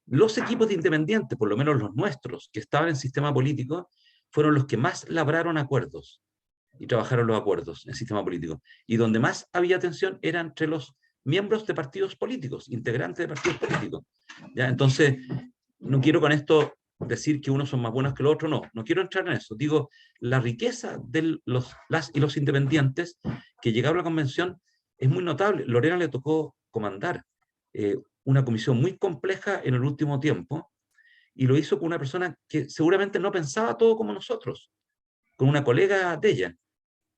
Los equipos de independientes, por lo menos los nuestros, que estaban en el sistema político, fueron los que más labraron acuerdos y trabajaron los acuerdos en el sistema político. Y donde más había tensión era entre los miembros de partidos políticos, integrantes de partidos políticos. ¿Ya? Entonces, no quiero con esto decir que unos son más buenos que los otros, no quiero entrar en eso. Digo, la riqueza de las y los independientes que llegaron a la convención es muy notable. Lorena le tocó comandar una comisión muy compleja en el último tiempo, y lo hizo con una persona que seguramente no pensaba todo como nosotros, con una colega de ella,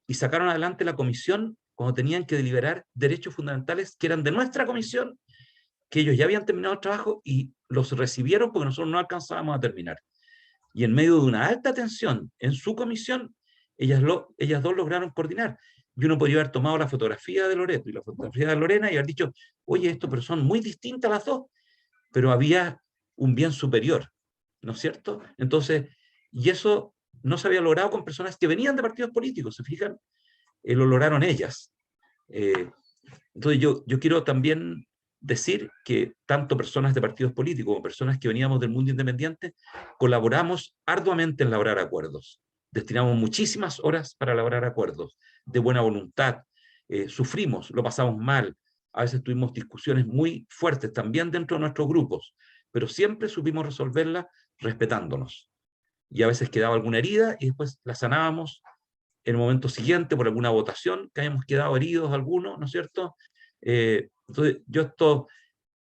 y sacaron adelante la comisión cuando tenían que deliberar derechos fundamentales que eran de nuestra comisión, que ellos ya habían terminado el trabajo y los recibieron porque nosotros no alcanzábamos a terminar. Y en medio de una alta tensión en su comisión, ellas dos lograron coordinar. Y uno podría haber tomado la fotografía de Loreto y la fotografía de Lorena y haber dicho, oye, esto, pero son muy distintas las dos, pero había un bien superior, ¿no es cierto? Entonces, y eso no se había logrado con personas que venían de partidos políticos, ¿se fijan? Lo lograron ellas. Entonces yo quiero también decir que tanto personas de partidos políticos como personas que veníamos del mundo independiente colaboramos arduamente en lograr acuerdos. Destinamos muchísimas horas para lograr acuerdos de buena voluntad. Sufrimos, lo pasamos mal, a veces tuvimos discusiones muy fuertes también dentro de nuestros grupos, pero siempre supimos resolverlas respetándonos. Y a veces quedaba alguna herida y después la sanábamos en el momento siguiente por alguna votación, que hayamos quedado heridos algunos, ¿no es cierto? Entonces, yo esto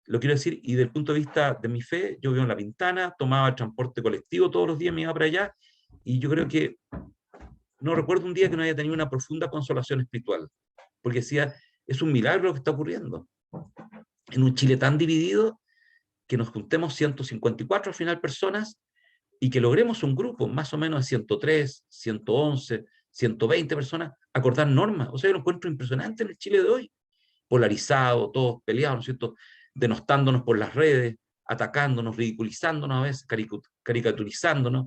lo quiero decir, y desde el punto de vista de mi fe, yo vivo en La Pintana, tomaba el transporte colectivo todos los días, me iba para allá, y yo creo que no recuerdo un día que no haya tenido una profunda consolación espiritual, porque decía, es un milagro lo que está ocurriendo. En un Chile tan dividido, que nos juntemos 154 al final personas, y que logremos un grupo más o menos de 103, 111, 120 personas, acordar normas. O sea, yo lo encuentro impresionante en el Chile de hoy. Polarizado, todos peleados, ¿no es cierto? Denostándonos por las redes, atacándonos, ridiculizándonos a veces, caricaturizándonos.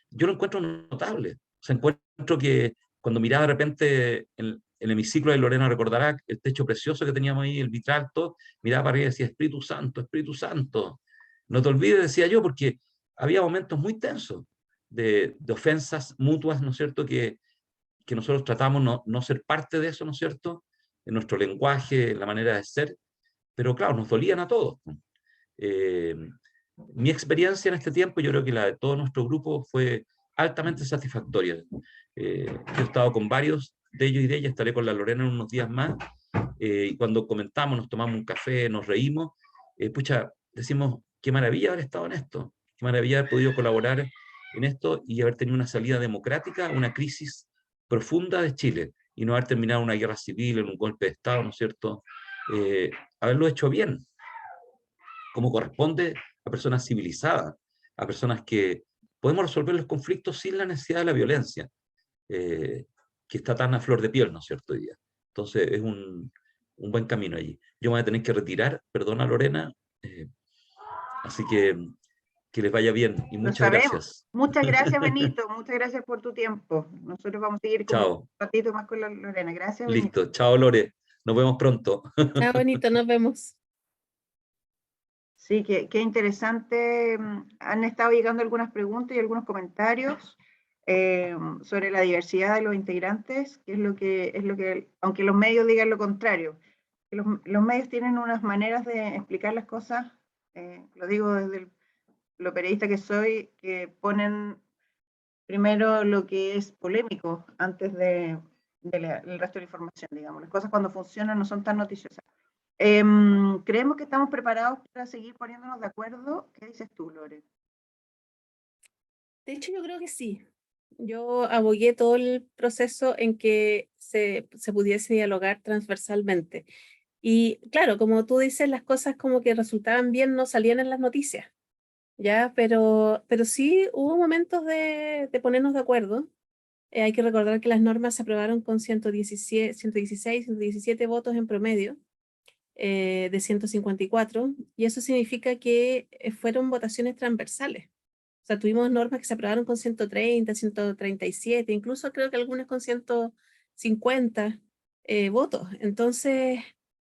Yo lo encuentro notable. O sea, encuentro que cuando miraba de repente el hemiciclo de Lorena recordará el techo precioso que teníamos ahí, el vitral, todo, miraba para arriba y decía, Espíritu Santo, no te olvides, decía yo, porque había momentos muy tensos de ofensas mutuas, ¿no es cierto?, que nosotros tratamos no ser parte de eso, ¿no es cierto?, en nuestro lenguaje, en la manera de ser, pero claro, nos dolían a todos. Mi experiencia en este tiempo, yo creo que la de todo nuestro grupo fue altamente satisfactoria. Yo he estado con varios de ellos y de ellas, estaré con la Lorena en unos días más, y cuando comentamos, nos tomamos un café, nos reímos, pucha, decimos, qué maravilla haber estado en esto, qué maravilla haber podido colaborar en esto y haber tenido una salida democrática a una crisis profunda de Chile, y no haber terminado una guerra civil, en un golpe de Estado, ¿no es cierto? Haberlo hecho bien, como corresponde a personas civilizadas, a personas que podemos resolver los conflictos sin la necesidad de la violencia, que está tan a flor de piel, ¿no es cierto? Hoy día. Entonces es un buen camino allí. Yo me voy a tener que retirar, perdona Lorena, así que les vaya bien y Lo muchas sabemos. gracias. Muchas gracias, Benito. Muchas gracias por tu tiempo. Nosotros vamos a seguir como un Chao. ratito más con la Lorena. Gracias, Benito. Listo. Chao, Lore. Nos vemos pronto. Ah, bonito, nos vemos. Sí, qué interesante. Han estado llegando algunas preguntas y algunos comentarios sobre la diversidad de los integrantes, que es lo que, aunque los medios digan lo contrario, que los medios tienen unas maneras de explicar las cosas, lo digo desde lo periodista que soy, que ponen primero lo que es polémico antes del resto de la información, digamos. Las cosas cuando funcionan no son tan noticiosas. Creemos que estamos preparados para seguir poniéndonos de acuerdo. ¿Qué dices tú, Lore? De hecho, yo creo que sí. Yo abogué todo el proceso en que se pudiese dialogar transversalmente. Y claro, como tú dices, las cosas como que resultaban bien no salían en las noticias, ¿ya? Pero sí hubo momentos de ponernos de acuerdo. Hay que recordar que las normas se aprobaron con 116, 117 votos en promedio de 154, y eso significa que fueron votaciones transversales. O sea, tuvimos normas que se aprobaron con 130, 137, incluso creo que algunas con 150 votos. Entonces,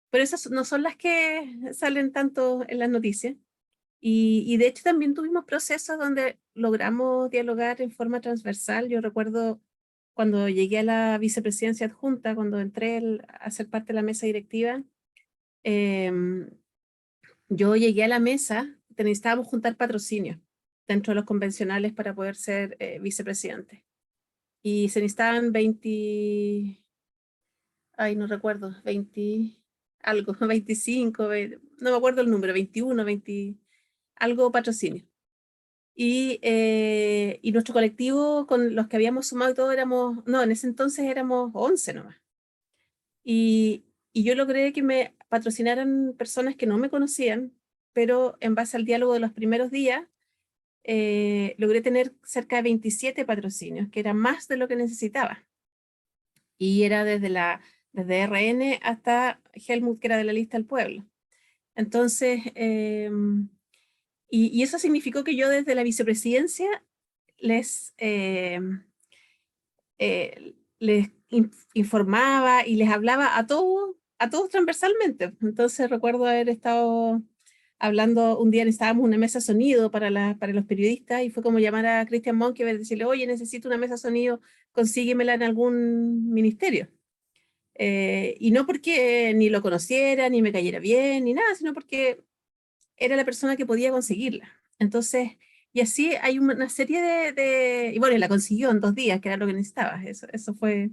pero esas no son las que salen tanto en las noticias. Y de hecho también tuvimos procesos donde logramos dialogar en forma transversal. Yo recuerdo cuando llegué a la vicepresidencia adjunta, cuando entré a ser parte de la mesa directiva, yo llegué a la mesa, necesitábamos juntar patrocinio dentro de los convencionales para poder ser vicepresidente. Y se necesitaban 20, ay, no recuerdo, 20, algo, 25, no me acuerdo el número, 21, 20, algo patrocinio. Y nuestro colectivo, con los que habíamos sumado y todo, éramos, no, en ese entonces éramos 11 nomás. Y yo logré que me patrocinaran personas que no me conocían, pero en base al diálogo de los primeros días, logré tener cerca de 27 patrocinios, que era más de lo que necesitaba. Y era desde RN hasta Helmut, que era de la lista del pueblo. Entonces, y eso significó que yo desde la vicepresidencia les informaba y les hablaba a todos transversalmente. Entonces recuerdo haber estado hablando un día, necesitábamos una mesa sonido para los periodistas, y fue como llamar a Christian Monkever y decirle, oye, necesito una mesa sonido, consíguemela en algún ministerio. Y no porque ni lo conociera, ni me cayera bien, ni nada, sino porque era la persona que podía conseguirla. Entonces, y así hay una serie y bueno, y la consiguió en 2 días, que era lo que necesitaba. Eso fue,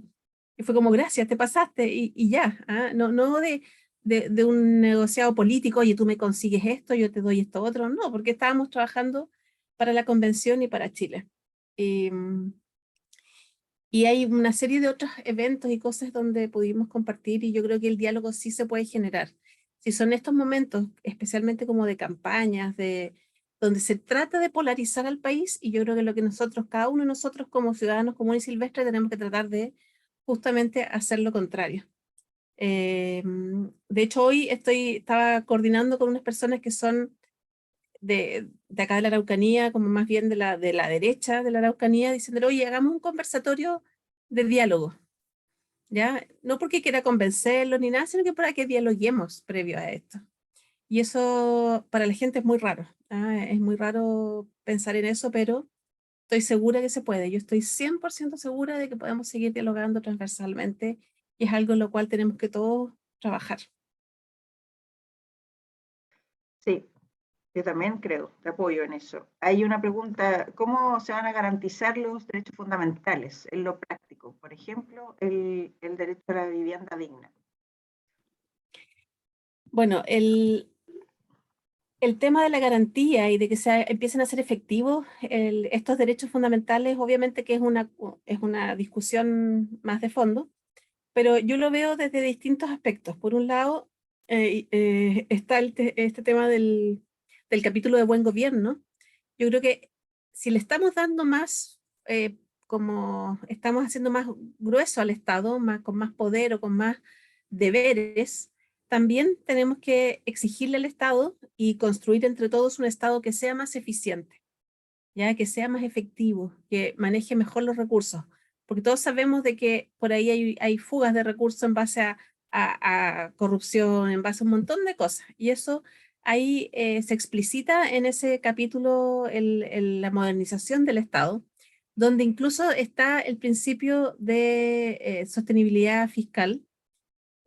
y fue como, gracias, te pasaste, y ya. No de un negociado político, oye, tú me consigues esto, yo te doy esto otro. No, porque estábamos trabajando para la convención y para Chile. Y hay una serie de otros eventos y cosas donde pudimos compartir, y yo creo que el diálogo sí se puede generar. Si son estos momentos, especialmente como de campañas, donde se trata de polarizar al país, y yo creo que lo que nosotros, cada uno de nosotros como ciudadanos comunes y silvestres, tenemos que tratar de justamente hacer lo contrario. De hecho, hoy estaba coordinando con unas personas que son de acá de la Araucanía, como más bien de la derecha de la Araucanía, diciendo, oye, hagamos un conversatorio de diálogo, ¿ya? No porque quiera convencerlo ni nada, sino que para que dialoguemos previo a esto. Y eso para la gente es muy raro, ¿ah? Es muy raro pensar en eso, pero estoy segura que se puede. Yo estoy 100% segura de que podemos seguir dialogando transversalmente, y es algo en lo cual tenemos que todos trabajar. Sí, yo también creo, te apoyo en eso. Hay una pregunta, ¿cómo se van a garantizar los derechos fundamentales en lo práctico? Por ejemplo, el derecho a la vivienda digna. Bueno, el tema de la garantía y de que empiecen a ser efectivos estos derechos fundamentales, obviamente que es una discusión más de fondo, pero yo lo veo desde distintos aspectos. Por un lado, está este tema del capítulo de buen gobierno. Yo creo que si le estamos dando más, como estamos haciendo más grueso al Estado, con más poder o con más deberes, también tenemos que exigirle al Estado y construir entre todos un Estado que sea más eficiente, ya que sea más efectivo, que maneje mejor los recursos, porque todos sabemos de que por ahí hay fugas de recursos en base a corrupción, en base a un montón de cosas, y eso ahí se explicita en ese capítulo la modernización del Estado, donde incluso está el principio de sostenibilidad fiscal,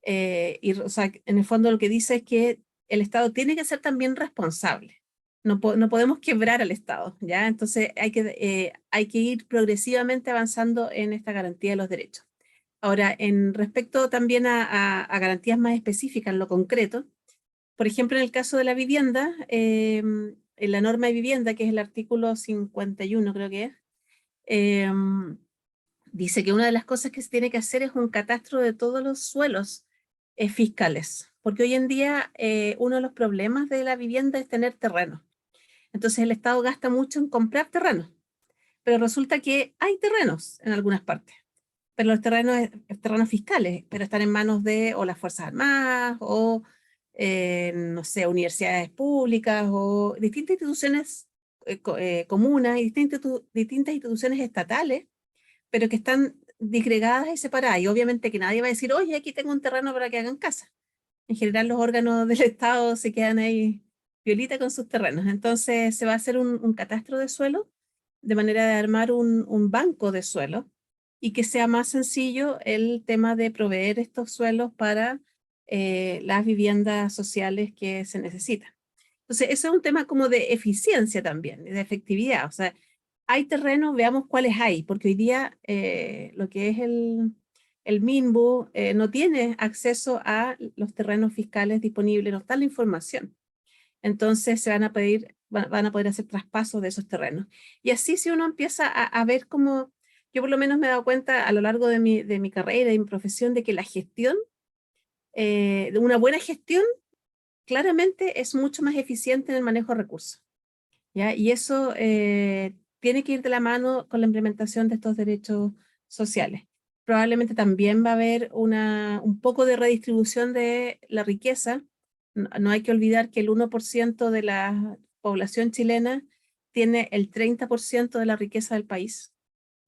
o sea, en el fondo lo que dice es que el Estado tiene que ser también responsable. No podemos quebrar al Estado, ¿ya? Entonces hay que ir progresivamente avanzando en esta garantía de los derechos. Ahora, en respecto también a garantías más específicas en lo concreto, por ejemplo, en el caso de la vivienda, en la norma de vivienda, que es el artículo 51, creo que es, dice que una de las cosas que se tiene que hacer es un catastro de todos los suelos fiscales, porque hoy en día uno de los problemas de la vivienda es tener terreno. Entonces el Estado gasta mucho en comprar terrenos, pero resulta que hay terrenos en algunas partes, pero los terrenos fiscales, pero están en manos de o las Fuerzas Armadas o, no sé, universidades públicas o distintas instituciones comunas y distintas instituciones estatales, pero que están disgregadas y separadas. Y obviamente que nadie va a decir, oye, aquí tengo un terreno para que hagan casa. En general los órganos del Estado se quedan ahí violita con sus terrenos. Entonces se va a hacer un catastro de suelo de manera de armar un banco de suelo y que sea más sencillo el tema de proveer estos suelos para las viviendas sociales que se necesitan. Entonces, eso es un tema como de eficiencia también, de efectividad. O sea, hay terrenos, veamos cuáles hay, porque hoy día lo que es el MINBU no tiene acceso a los terrenos fiscales disponibles, no está la información. Entonces se van a poder hacer traspasos de esos terrenos. Y así si uno empieza a ver cómo, yo por lo menos me he dado cuenta a lo largo de mi carrera y mi profesión de que la gestión, de una buena gestión, claramente es mucho más eficiente en el manejo de recursos, ¿ya? Y eso tiene que ir de la mano con la implementación de estos derechos sociales. Probablemente también va a haber un poco de redistribución de la riqueza. No hay que olvidar que el 1% de la población chilena tiene el 30% de la riqueza del país,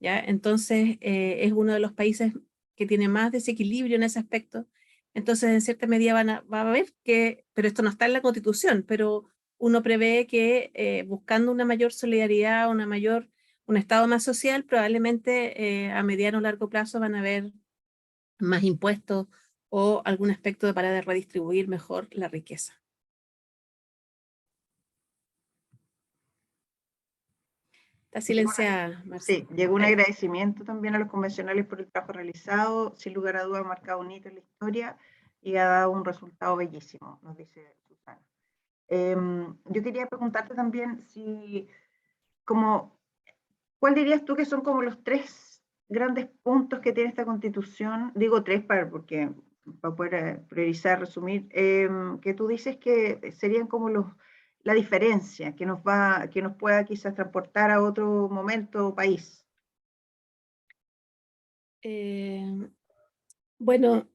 ¿ya? Entonces es uno de los países que tiene más desequilibrio en ese aspecto. Entonces, en cierta medida va a haber que, pero esto no está en la Constitución, pero uno prevé que buscando una mayor solidaridad, un Estado más social, probablemente a mediano o largo plazo van a haber más impuestos o algún aspecto para redistribuir mejor la riqueza. Está silenciada, Marcia. Sí, llegó un agradecimiento también a los convencionales por el trabajo realizado, sin lugar a dudas ha marcado un hito en la historia y ha dado un resultado bellísimo, nos dice Susana. Yo quería preguntarte también ¿cuál dirías tú que son como los 3 grandes puntos que tiene esta Constitución? Digo 3 para poder priorizar, resumir, que tú dices que serían como la diferencia que nos pueda quizás transportar a otro momento o país. Bueno,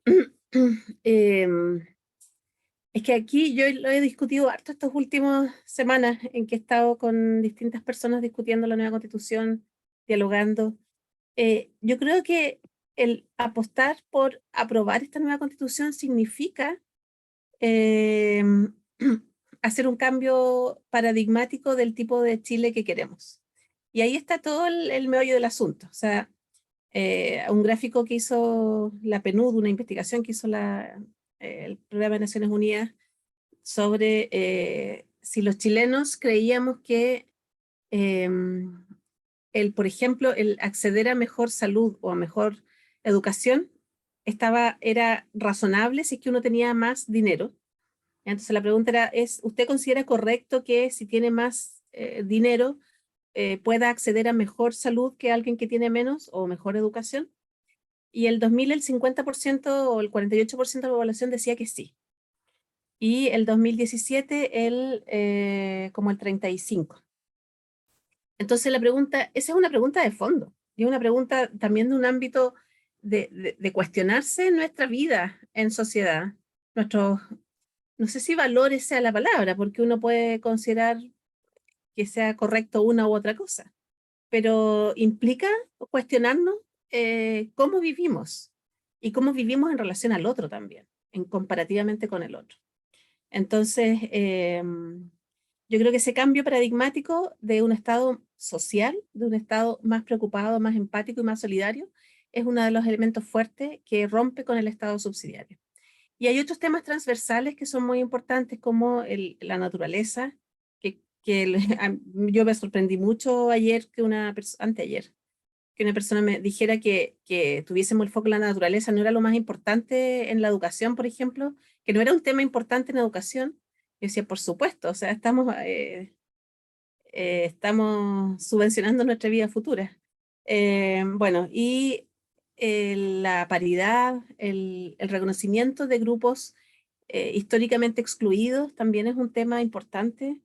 es que aquí yo lo he discutido harto estas últimas semanas en que he estado con distintas personas discutiendo la nueva Constitución, dialogando. Yo creo que el apostar por aprobar esta nueva Constitución significa hacer un cambio paradigmático del tipo de Chile que queremos. Y ahí está todo el meollo del asunto. O sea, un gráfico que hizo la PNUD, una investigación que hizo el Programa de Naciones Unidas sobre si los chilenos creíamos que por ejemplo, el acceder a mejor salud o a mejor educación era razonable si es que uno tenía más dinero. Entonces la pregunta era, ¿usted considera correcto que si tiene más dinero pueda acceder a mejor salud que alguien que tiene menos o mejor educación? Y el 2000 el 50% o el 48% de la población decía que sí. Y el 2017 como el 35%. Entonces la pregunta, esa es una pregunta de fondo, y es una pregunta también de un ámbito de cuestionarse nuestra vida en sociedad, nuestros, no sé si valores sea la palabra, porque uno puede considerar que sea correcto una u otra cosa, pero implica cuestionarnos cómo vivimos y cómo vivimos en relación al otro también, comparativamente con el otro. Entonces, yo creo que ese cambio paradigmático de un Estado social, de un Estado más preocupado, más empático y más solidario, es uno de los elementos fuertes que rompe con el Estado subsidiario. Y hay otros temas transversales que son muy importantes, como la naturaleza, yo me sorprendí mucho ayer que anteayer, que una persona me dijera que tuviésemos el foco en la naturaleza no era lo más importante en la educación, por ejemplo, que no era un tema importante en la educación. Yo decía, por supuesto, o sea, estamos subvencionando nuestra vida futura. Bueno, y la paridad, el reconocimiento de grupos históricamente excluidos también es un tema importante.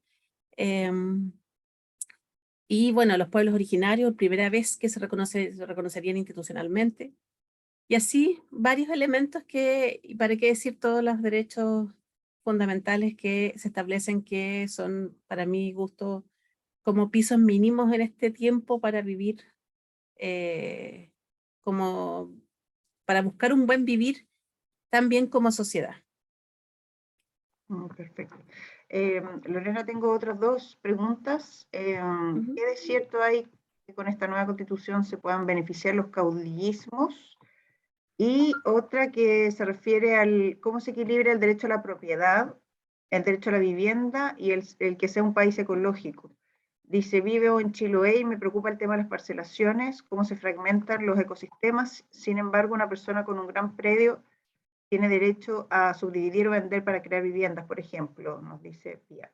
Y bueno, los pueblos originarios, primera vez que se reconocerían institucionalmente. Y así varios elementos y para qué decir todos los derechos fundamentales que se establecen, que son para mi gusto como pisos mínimos en este tiempo para vivir, como para buscar un buen vivir también como sociedad. Perfecto. Lorena, tengo otras dos preguntas. ¿Qué de cierto hay que con esta nueva constitución se puedan beneficiar los caudillismos? Y otra que se refiere al cómo se equilibra el derecho a la propiedad, el derecho a la vivienda y el que sea un país ecológico. Dice, vivo en Chiloé y me preocupa el tema de las parcelaciones, cómo se fragmentan los ecosistemas. Sin embargo, una persona con un gran predio tiene derecho a subdividir o vender para crear viviendas, por ejemplo, nos dice Pía.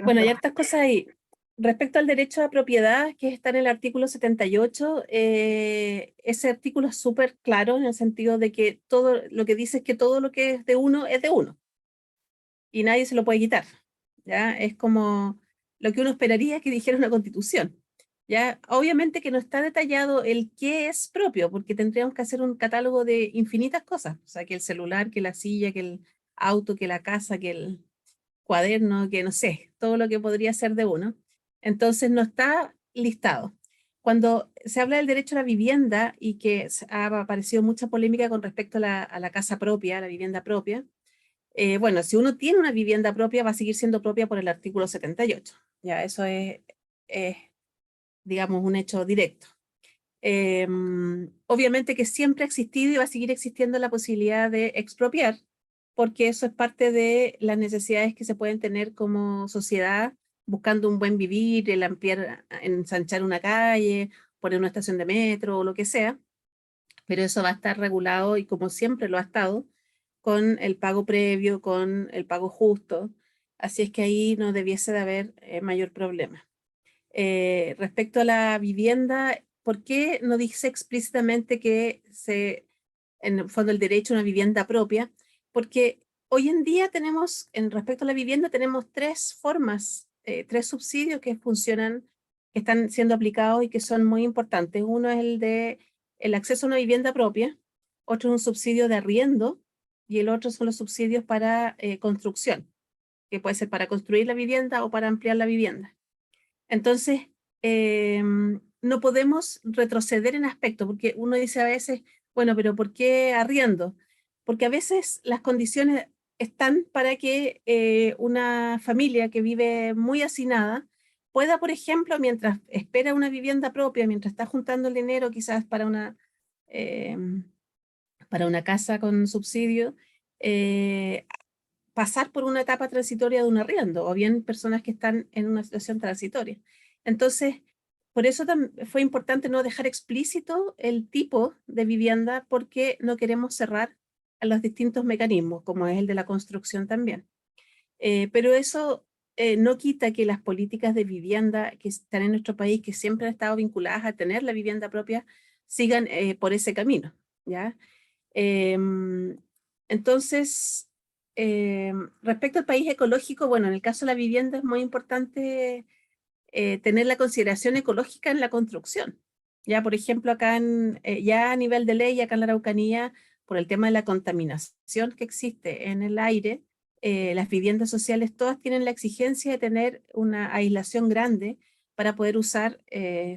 Bueno, hay hartas cosas ahí. Respecto al derecho a propiedad, que está en el artículo 78, ese artículo es súper claro en el sentido de que todo lo que dice es que todo lo que es de uno y nadie se lo puede quitar. ¿Ya? Es como lo que uno esperaría que dijera una constitución. ¿Ya? Obviamente que no está detallado el qué es propio, porque tendríamos que hacer un catálogo de infinitas cosas, o sea, que el celular, que la silla, que el auto, que la casa, que el cuaderno, que no sé, todo lo que podría ser de uno. Entonces no está listado. Cuando se habla del derecho a la vivienda y que ha aparecido mucha polémica con respecto a la casa propia, a la vivienda propia, bueno, si uno tiene una vivienda propia va a seguir siendo propia por el artículo 78. Ya, eso es digamos, un hecho directo. Obviamente que siempre ha existido y va a seguir existiendo la posibilidad de expropiar, porque eso es parte de las necesidades que se pueden tener como sociedad, buscando un buen vivir, el ampliar, ensanchar una calle, poner una estación de metro o lo que sea, pero eso va a estar regulado y como siempre lo ha estado, con el pago previo, con el pago justo, así es que ahí no debiese de haber mayor problema. Respecto a la vivienda, ¿por qué no dice explícitamente que en el fondo el derecho a una vivienda propia? Porque hoy en día tenemos, en respecto a la vivienda, tenemos tres formas, tres subsidios que funcionan, que están siendo aplicados y que son muy importantes. Uno es el acceso a una vivienda propia, otro es un subsidio de arriendo y el otro son los subsidios para construcción, que puede ser para construir la vivienda o para ampliar la vivienda. Entonces, no podemos retroceder en aspecto, porque uno dice a veces, bueno, pero ¿por qué arriendo? Porque a veces las condiciones están para que una familia que vive muy hacinada pueda, por ejemplo, mientras espera una vivienda propia, mientras está juntando el dinero quizás para una casa con subsidio, pasar por una etapa transitoria de un arriendo, o bien personas que están en una situación transitoria. Entonces, por eso fue importante no dejar explícito el tipo de vivienda, porque no queremos cerrar a los distintos mecanismos, como es el de la construcción también. Pero eso no quita que las políticas de vivienda que están en nuestro país, que siempre han estado vinculadas a tener la vivienda propia, sigan por ese camino, ¿ya? Entonces, respecto al país ecológico, bueno, en el caso de la vivienda es muy importante tener la consideración ecológica en la construcción. Ya, por ejemplo, acá ya a nivel de ley, acá en la Araucanía, por el tema de la contaminación que existe en el aire, las viviendas sociales todas tienen la exigencia de tener una aislación grande para poder usar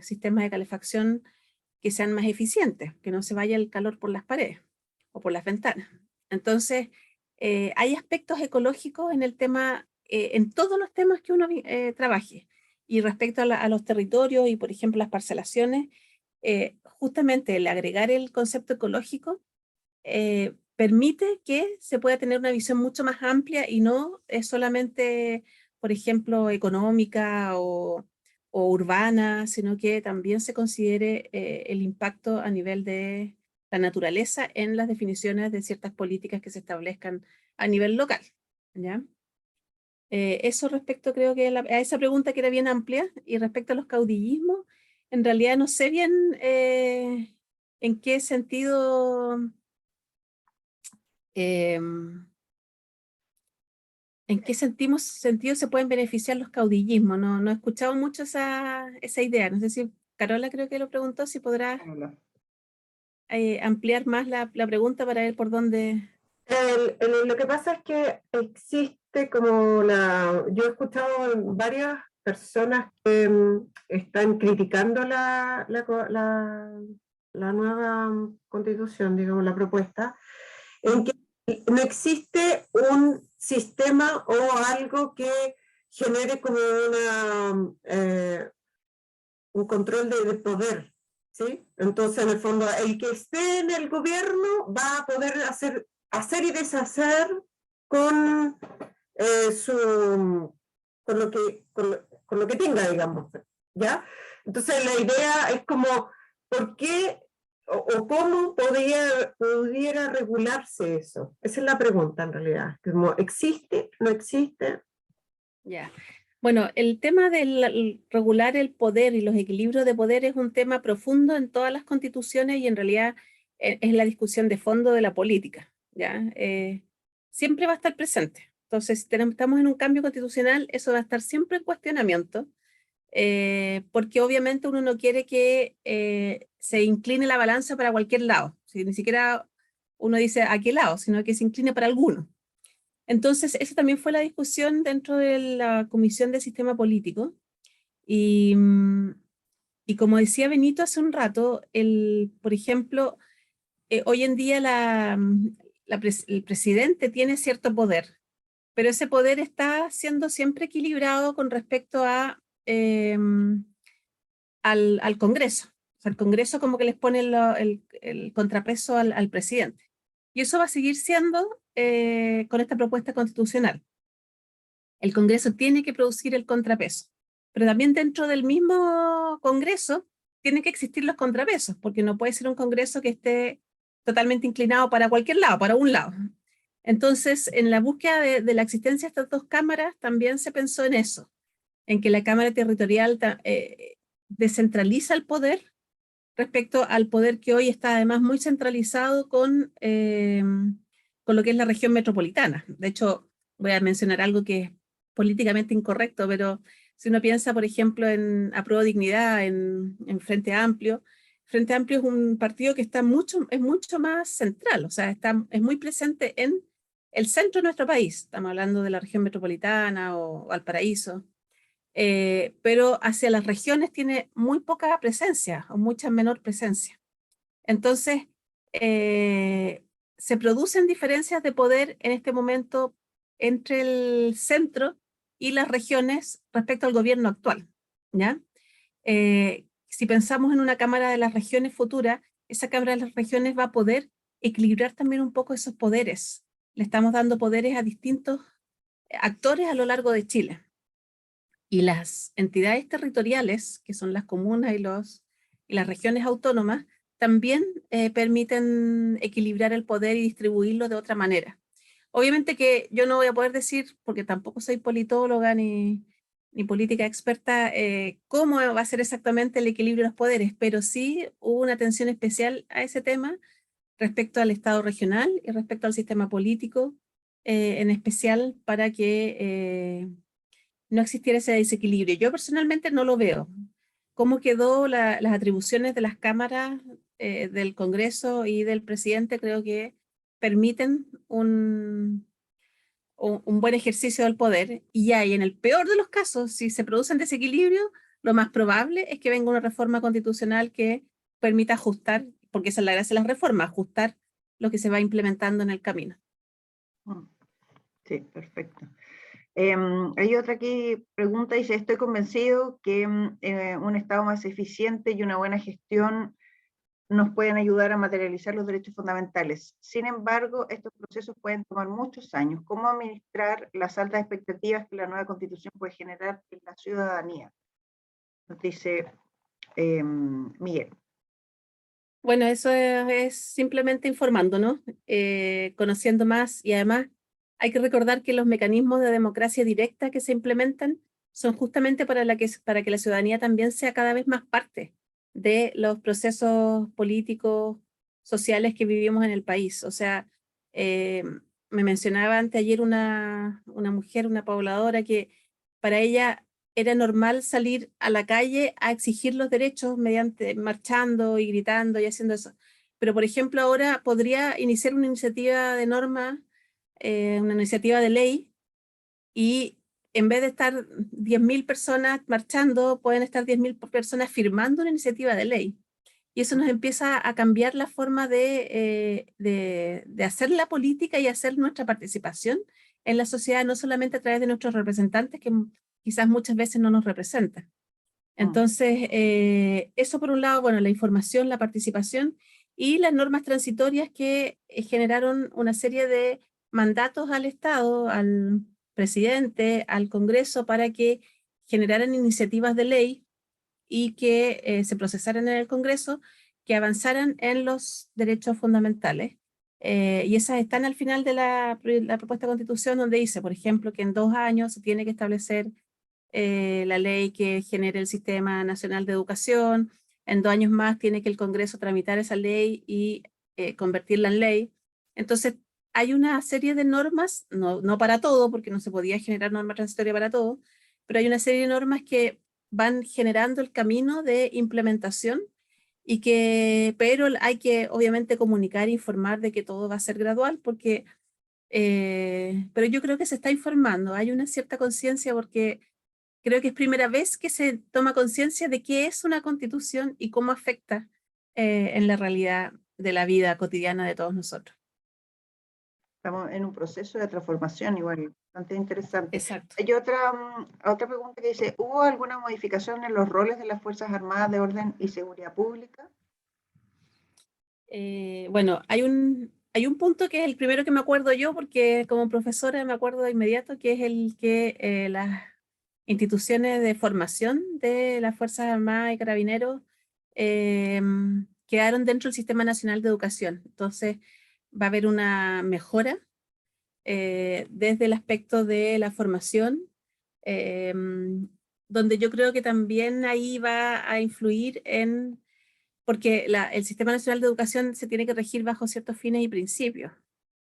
sistemas de calefacción que sean más eficientes, que no se vaya el calor por las paredes o por las ventanas. Entonces, hay aspectos ecológicos en el tema, en todos los temas que uno trabaje. Y respecto a los territorios y, por ejemplo, las parcelaciones, justamente el agregar el concepto ecológico permite que se pueda tener una visión mucho más amplia y no solamente, por ejemplo, económica o urbana, sino que también se considere el impacto a nivel de la naturaleza en las definiciones de ciertas políticas que se establezcan a nivel local, ¿ya? Eso respecto, creo que a esa pregunta que era bien amplia, y respecto a los caudillismos, en realidad no sé bien en qué sentido, en qué sentido se pueden beneficiar los caudillismos. No he escuchado mucho esa idea. No sé si Carola creo que lo preguntó, si podrá ampliar más la pregunta para ver por dónde. Lo que pasa es que existe yo he escuchado varias personas que están criticando la nueva constitución, digamos, la propuesta, en que no existe un sistema o algo que genere como un control de poder, ¿sí? Entonces, en el fondo, el que esté en el gobierno va a poder hacer y deshacer con con lo que tenga, digamos, ¿ya? Entonces la idea es como, ¿por qué o cómo pudiera regularse eso? Esa es la pregunta en realidad. Como, ¿existe? ¿No existe? Ya. Bueno, el tema del regular el poder y los equilibrios de poder es un tema profundo en todas las constituciones y en realidad es la discusión de fondo de la política, ¿ya? Siempre va a estar presente. Entonces, si estamos en un cambio constitucional, eso va a estar siempre en cuestionamiento, porque obviamente uno no quiere que se incline la balanza para cualquier lado, si ni siquiera uno dice a qué lado, sino que se incline para alguno. Entonces, esa también fue la discusión dentro de la Comisión de Sistema Político. Y como decía Benito hace un rato, por ejemplo, hoy en día el presidente tiene cierto poder, pero ese poder está siendo siempre equilibrado con respecto al Congreso. O sea, el Congreso como que les pone el contrapeso al presidente. Y eso va a seguir siendo con esta propuesta constitucional. El Congreso tiene que producir el contrapeso, pero también dentro del mismo Congreso tienen que existir los contrapesos, porque no puede ser un Congreso que esté totalmente inclinado para cualquier lado, para un lado. Entonces, en la búsqueda de la existencia de estas dos cámaras, también se pensó en eso, en que la Cámara Territorial descentraliza el poder respecto al poder que hoy está además muy centralizado con lo que es la región metropolitana. De hecho, voy a mencionar algo que es políticamente incorrecto, pero si uno piensa, por ejemplo, en Apruebo Dignidad, en Frente Amplio es un partido que es mucho más central, o sea, es muy presente en el centro de nuestro país. Estamos hablando de la región metropolitana o Valparaíso. Pero hacia las regiones tiene muy poca presencia o mucha menor presencia. Entonces, se producen diferencias de poder en este momento entre el centro y las regiones respecto al gobierno actual, ¿ya? Si pensamos en una Cámara de las Regiones futura, esa Cámara de las Regiones va a poder equilibrar también un poco esos poderes. Le estamos dando poderes a distintos actores a lo largo de Chile. Y las entidades territoriales, que son las comunas y las regiones autónomas, también permiten equilibrar el poder y distribuirlo de otra manera. Obviamente que yo no voy a poder decir, porque tampoco soy politóloga ni política experta, cómo va a ser exactamente el equilibrio de los poderes, pero sí hubo una atención especial a ese tema respecto al Estado regional y respecto al sistema político, en especial para que no existiera ese desequilibrio. Yo personalmente no lo veo. ¿Cómo quedó las atribuciones de las cámaras del Congreso y del presidente? Creo que permiten un buen ejercicio del poder, y hay, en el peor de los casos, si se producen desequilibrio, lo más probable es que venga una reforma constitucional que permita ajustar, porque esa es la gracia de las reformas, ajustar lo que se va implementando en el camino. Sí, perfecto. Hay otra que pregunta, dice, estoy convencido que un Estado más eficiente y una buena gestión nos pueden ayudar a materializar los derechos fundamentales. Sin embargo, estos procesos pueden tomar muchos años. ¿Cómo administrar las altas expectativas que la nueva Constitución puede generar en la ciudadanía? Nos dice Miguel. Bueno, eso es simplemente informándonos, conociendo más, y además hay que recordar que los mecanismos de democracia directa que se implementan son justamente para que la ciudadanía también sea cada vez más parte de los procesos políticos, sociales que vivimos en el país. O sea, me mencionaba anteayer una mujer, una pobladora, que para ella era normal salir a la calle a exigir los derechos mediante marchando y gritando y haciendo eso. Pero, por ejemplo, ahora podría iniciar una iniciativa de norma, una iniciativa de ley, y en vez de estar 10.000 personas marchando, pueden estar 10.000 personas firmando una iniciativa de ley. Y eso nos empieza a cambiar la forma de hacer la política y hacer nuestra participación en la sociedad, no solamente a través de nuestros representantes, que quizás muchas veces no nos representan. Entonces, eso por un lado, bueno, la información, la participación y las normas transitorias que generaron una serie de mandatos al Estado, al presidente, al Congreso, para que generaran iniciativas de ley y que se procesaran en el Congreso, que avanzaran en los derechos fundamentales. Y esas están al final de la propuesta de Constitución, donde dice, por ejemplo, que en 2 años se tiene que establecer la ley que genere el Sistema Nacional de Educación. En 2 años más tiene que el Congreso tramitar esa ley y convertirla en ley. Entonces, hay una serie de normas, no para todo, porque no se podía generar norma transitoria para todo, pero hay una serie de normas que van generando el camino de implementación, pero hay que obviamente comunicar e informar de que todo va a ser gradual, porque, pero yo creo que se está informando, hay una cierta conciencia, porque creo que es primera vez que se toma conciencia de qué es una constitución y cómo afecta en la realidad de la vida cotidiana de todos nosotros. Estamos en un proceso de transformación igual, bastante interesante. Exacto. Hay otra pregunta que dice, ¿hubo alguna modificación en los roles de las Fuerzas Armadas de Orden y Seguridad Pública? Bueno, hay un punto que es el primero que me acuerdo yo, porque como profesora me acuerdo de inmediato, que es el que las instituciones de formación de las Fuerzas Armadas y Carabineros quedaron dentro del Sistema Nacional de Educación. Entonces va a haber una mejora desde el aspecto de la formación, donde yo creo que también ahí va a influir porque el Sistema Nacional de Educación se tiene que regir bajo ciertos fines y principios,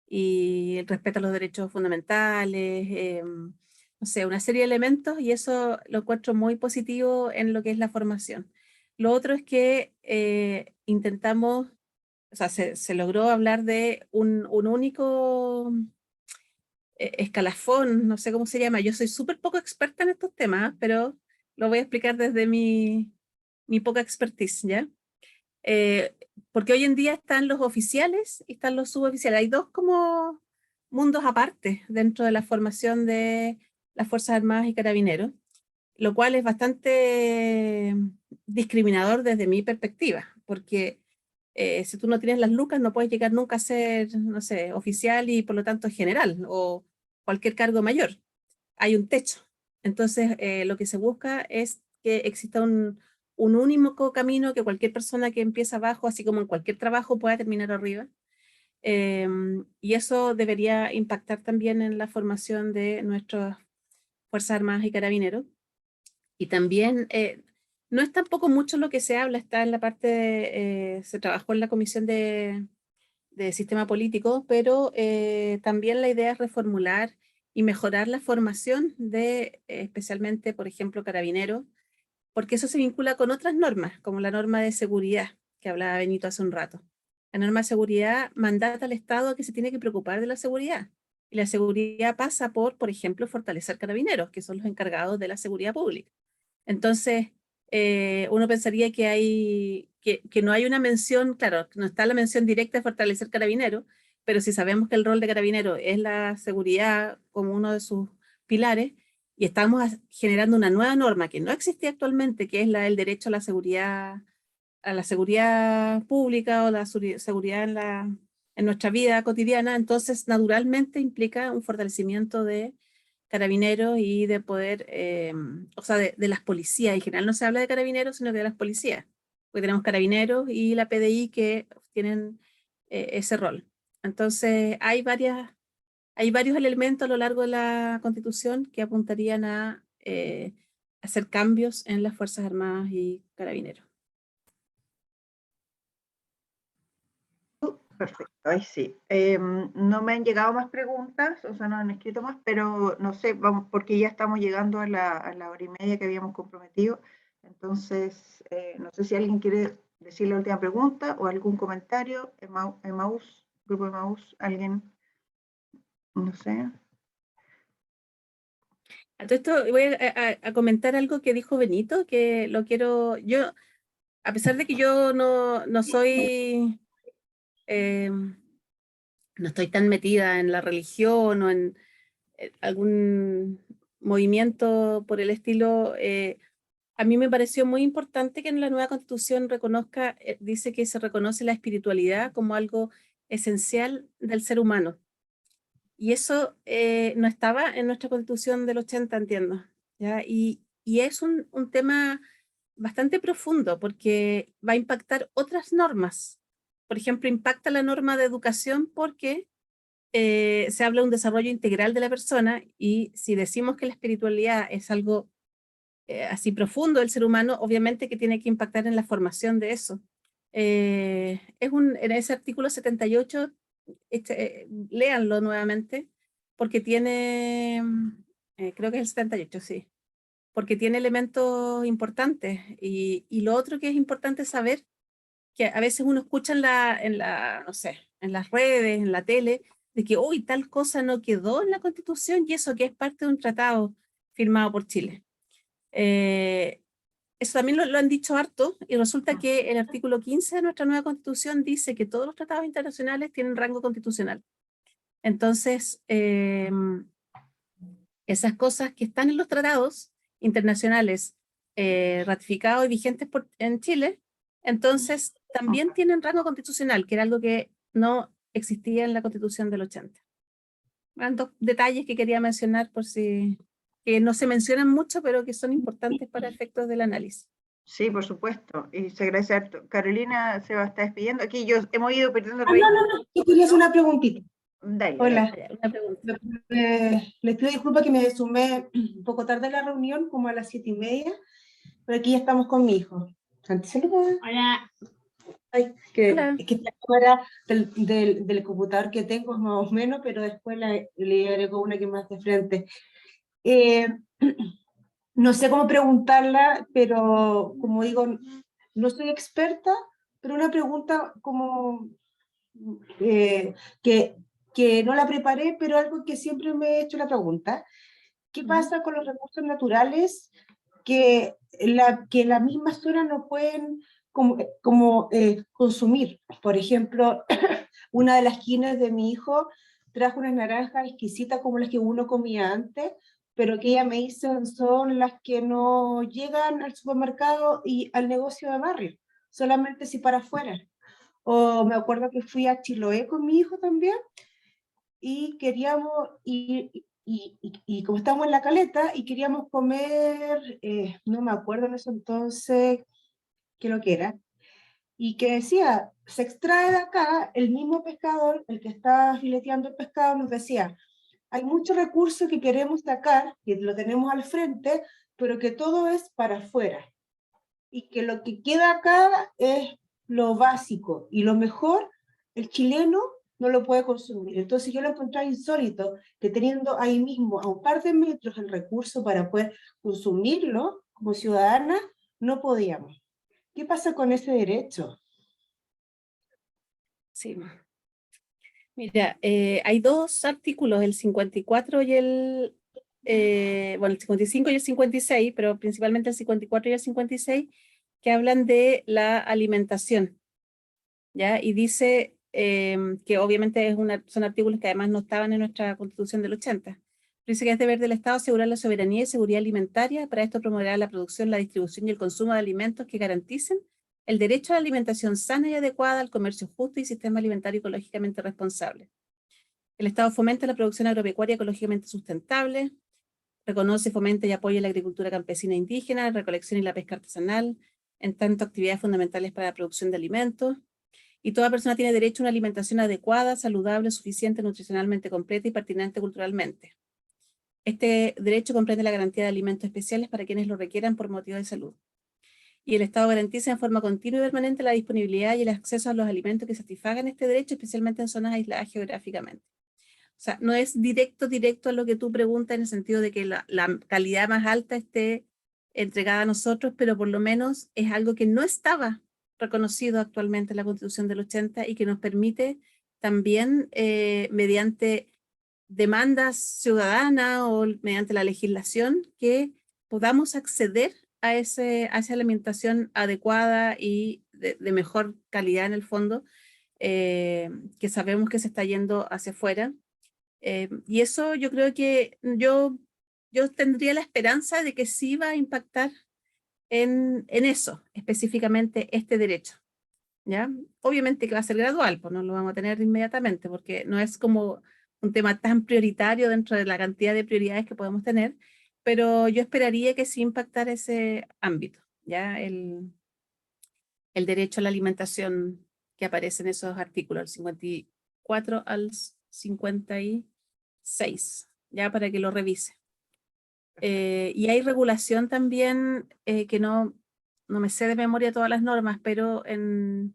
y el respeto a los derechos fundamentales, no sé, una serie de elementos, y eso lo encuentro muy positivo en lo que es la formación. Lo otro es que intentamos, o sea, se logró hablar de un único escalafón, no sé cómo se llama. Yo soy súper poco experta en estos temas, pero lo voy a explicar desde mi poca expertise, ¿ya? Porque hoy en día están los oficiales y están los suboficiales. Hay dos como mundos aparte dentro de la formación de las Fuerzas Armadas y Carabineros, lo cual es bastante discriminador desde mi perspectiva, porque si tú no tienes las lucas no puedes llegar nunca a ser, no sé, oficial y por lo tanto general o cualquier cargo mayor. Hay un techo. Entonces, lo que se busca es que exista un un único camino que cualquier persona que empieza abajo, así como en cualquier trabajo, pueda terminar arriba. Y eso debería impactar también en la formación de nuestras Fuerzas Armadas y Carabineros. Y también, no es tampoco mucho lo que se habla, está en la parte, se trabajó en la Comisión de Sistema Político, pero también la idea es reformular y mejorar la formación de, especialmente, por ejemplo, carabineros, porque eso se vincula con otras normas, como la norma de seguridad, que hablaba Benito hace un rato. La norma de seguridad mandata al Estado que se tiene que preocupar de la seguridad. Y la seguridad pasa por ejemplo, fortalecer carabineros, que son los encargados de la seguridad pública. Entonces, uno pensaría que no hay una mención, claro, no está la mención directa de fortalecer carabineros, pero si sabemos que el rol de carabinero es la seguridad como uno de sus pilares, y estamos generando una nueva norma que no existía actualmente, que es el derecho a la seguridad pública o la seguridad en nuestra vida cotidiana, entonces naturalmente implica un fortalecimiento de carabineros y de poder, o sea, de las policías. En general no se habla de carabineros, sino que de las policías, porque tenemos carabineros y la PDI que tienen ese rol. Entonces hay varios elementos a lo largo de la Constitución que apuntarían a hacer cambios en las Fuerzas Armadas y Carabineros. Perfecto, ahí sí. No me han llegado más preguntas, o sea, no han escrito más, pero no sé, vamos, porque ya estamos llegando a la hora y media que habíamos comprometido. Entonces, no sé si alguien quiere decir la última pregunta o algún comentario. Emaús, grupo Emaús, alguien, no sé. A todo esto voy a comentar algo que dijo Benito, que lo quiero, yo, a pesar de que yo no soy, no estoy tan metida en la religión o en algún movimiento por el estilo, a mí me pareció muy importante que en la nueva Constitución reconozca, dice que se reconoce la espiritualidad como algo esencial del ser humano. Y eso no estaba en nuestra Constitución del 80, entiendo, ¿ya? Y es un tema bastante profundo porque va a impactar otras normas. Por ejemplo, impacta la norma de educación porque se habla de un desarrollo integral de la persona, y si decimos que la espiritualidad es algo así profundo del ser humano, obviamente que tiene que impactar en la formación de eso. En ese artículo 78, léanlo nuevamente, porque tiene, creo que es el 78, sí, porque tiene elementos importantes. Y lo otro que es importante saber, que a veces uno escucha no sé, en las redes, en la tele, de que hoy tal cosa no quedó en la Constitución, y eso que es parte de un tratado firmado por Chile. Eso también lo han dicho harto, y resulta que el artículo 15 de nuestra nueva Constitución dice que todos los tratados internacionales tienen rango constitucional. Entonces, esas cosas que están en los tratados internacionales ratificados y vigentes en Chile, entonces también tienen rango constitucional, que era algo que no existía en la Constitución del 80. Eran dos detalles que quería mencionar por si, que no se mencionan mucho, pero que son importantes para efectos del análisis. Sí, por supuesto, y se agradece harto. Carolina se va a estar despidiendo. Aquí hemos ido perdiendo el No, yo quería hacer una preguntita. Dale, Hola. dale. Una pregunta. Les pido disculpas que me sumé un poco tarde a la reunión, como a las 7:30, pero aquí ya estamos con mi hijo. Saludos. Hola. Ay, Hola. es que esta cámara del computador que tengo es más o menos, pero después le agrego una que más de frente. No sé cómo preguntarla, pero como digo, no soy experta, pero una pregunta como que no la preparé, pero algo que siempre me he hecho la pregunta. ¿Qué pasa con los recursos naturales que la misma zona no pueden consumir? Por ejemplo, una de las esquinas de mi hijo trajo unas naranjas exquisitas como las que uno comía antes, pero que ella me dice son las que no llegan al supermercado y al negocio de barrio, solamente si para afuera. O me acuerdo que fui a Chiloé con mi hijo también, y queríamos ir, y como estábamos en la caleta, y queríamos comer, no me acuerdo en ese entonces, que lo que era, y que decía, se extrae de acá, el mismo pescador, el que está fileteando el pescado, nos decía, hay mucho recurso que queremos sacar, que lo tenemos al frente, pero que todo es para afuera, y que lo que queda acá es lo básico, y lo mejor, el chileno no lo puede consumir. Entonces yo lo encontré insólito, que teniendo ahí mismo a un par de metros el recurso para poder consumirlo como ciudadana, no podíamos. ¿Qué pasa con ese derecho? Sí. Mira, hay dos artículos, el 54 y el, bueno, el 55 y el 56, pero principalmente el 54 y el 56, que hablan de la alimentación, ¿ya? Y dice que obviamente son artículos que además no estaban en nuestra Constitución del 80. Dice que es deber del Estado asegurar la soberanía y seguridad alimentaria, para esto promoverá la producción, la distribución y el consumo de alimentos que garanticen el derecho a la alimentación sana y adecuada, al comercio justo y sistema alimentario ecológicamente responsable. El Estado fomenta la producción agropecuaria ecológicamente sustentable, reconoce, fomenta y apoya la agricultura campesina e indígena, la recolección y la pesca artesanal, en tanto actividades fundamentales para la producción de alimentos, y toda persona tiene derecho a una alimentación adecuada, saludable, suficiente, nutricionalmente completa y pertinente culturalmente. Este derecho comprende la garantía de alimentos especiales para quienes lo requieran por motivos de salud. Y el Estado garantiza en forma continua y permanente la disponibilidad y el acceso a los alimentos que satisfagan este derecho, especialmente en zonas aisladas geográficamente. O sea, no es directo a lo que tú preguntas, en el sentido de que la calidad más alta esté entregada a nosotros, pero por lo menos es algo que no estaba reconocido actualmente en la Constitución del 80 y que nos permite también, mediante demandas ciudadanas o mediante la legislación, que podamos acceder a esa alimentación adecuada y de mejor calidad en el fondo, que sabemos que se está yendo hacia afuera. Y eso yo creo que yo tendría la esperanza de que sí va a impactar en eso, específicamente este derecho, ¿ya? Obviamente que va a ser gradual, pues no lo vamos a tener inmediatamente, porque no es como un tema tan prioritario dentro de la cantidad de prioridades que podemos tener, pero yo esperaría que sí impactara ese ámbito, ¿ya? El derecho a la alimentación que aparece en esos artículos, el 54 al 56, ya para que lo revise. Y hay regulación también, que no me sé de memoria todas las normas, pero en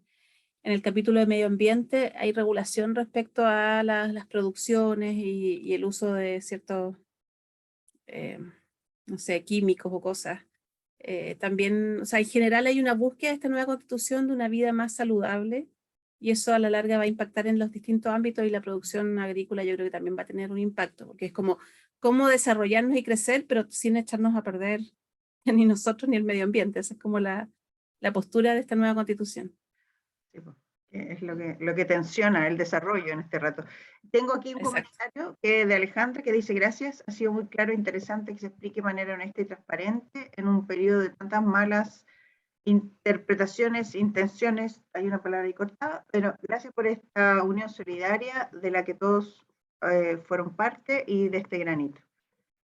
el capítulo de medio ambiente hay regulación respecto a las producciones y el uso de ciertos, no sé, químicos o cosas. También, o sea, en general hay una búsqueda de esta nueva constitución de una vida más saludable, y eso a la larga va a impactar en los distintos ámbitos, y la producción agrícola yo creo que también va a tener un impacto, porque es como cómo desarrollarnos y crecer, pero sin echarnos a perder ni nosotros ni el medio ambiente. Esa es como la postura de esta nueva constitución. Sí, pues, que es lo que tensiona el desarrollo en este rato. Tengo aquí un Exacto. comentario de Alejandra que dice: gracias, ha sido muy claro e interesante que se explique de manera honesta y transparente en un periodo de tantas malas interpretaciones, intenciones, hay una palabra ahí cortada, pero gracias por esta unión solidaria de la que todos fueron parte y de este granito.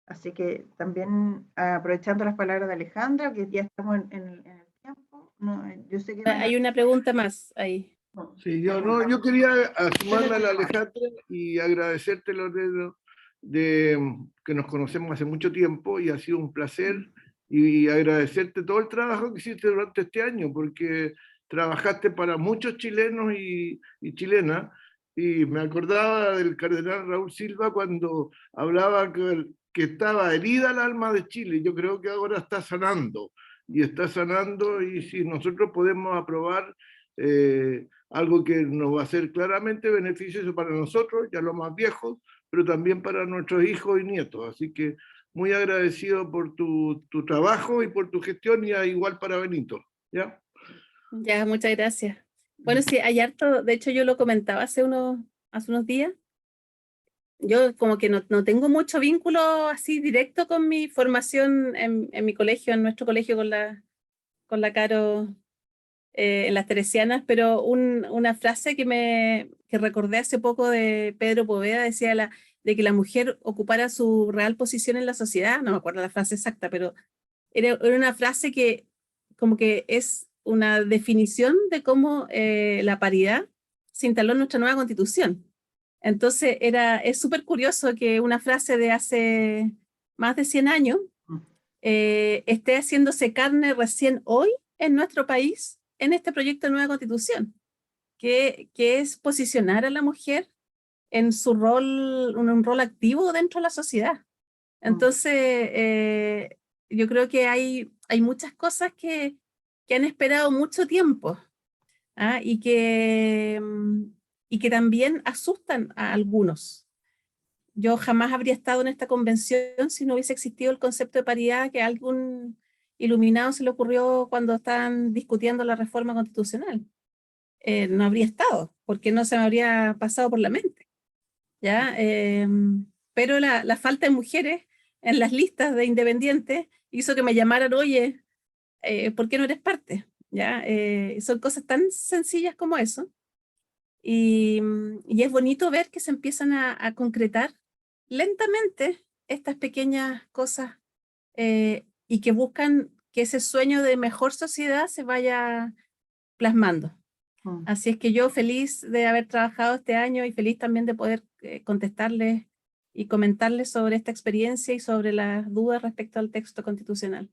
Así que también, aprovechando las palabras de Alejandra, que ya estamos en el tiempo, no, yo sé que Hay una pregunta más ahí. Sí, yo quería sumarme a la Alejandra y agradecerte, Loreto, que nos conocemos hace mucho tiempo y ha sido un placer, y agradecerte todo el trabajo que hiciste durante este año, porque trabajaste para muchos chilenos y chilenas, y me acordaba del cardenal Raúl Silva cuando hablaba que estaba herida el alma de Chile. Yo creo que ahora está sanando, y si nosotros podemos aprobar algo que nos va a ser claramente beneficioso para nosotros, ya los más viejos, pero también para nuestros hijos y nietos. Así que muy agradecido por tu trabajo y por tu gestión, y igual para Benito. ¿Ya? Ya, muchas gracias. Bueno, sí, hay harto, de hecho yo lo comentaba hace unos días. Yo como que no tengo mucho vínculo así directo con mi formación en mi colegio, en nuestro colegio con la Caro, en las Teresianas, pero una frase que recordé hace poco de Pedro Poveda, decía de que la mujer ocupara su real posición en la sociedad. No me acuerdo la frase exacta, pero era una frase que como que es una definición de cómo la paridad se instaló en nuestra nueva constitución. Entonces es súper curioso que una frase de hace más de 100 años esté haciéndose carne recién hoy en nuestro país, en este proyecto de nueva constitución, que es posicionar a la mujer en su rol, un rol activo dentro de la sociedad. Entonces, yo creo que hay muchas cosas que han esperado mucho tiempo, ¿ah? y que también asustan a algunos. Yo jamás habría estado en esta convención si no hubiese existido el concepto de paridad que a algún iluminado se le ocurrió cuando estaban discutiendo la reforma constitucional. No habría estado, porque no se me habría pasado por la mente, ¿ya? Pero la falta de mujeres en las listas de independientes hizo que me llamaran, oye, ¿por qué no eres parte? ¿Ya? Son cosas tan sencillas como eso. Y es bonito ver que se empiezan a concretar lentamente estas pequeñas cosas y que buscan que ese sueño de mejor sociedad se vaya plasmando. Así es que yo feliz de haber trabajado este año y feliz también de poder contestarles y comentarles sobre esta experiencia y sobre las dudas respecto al texto constitucional.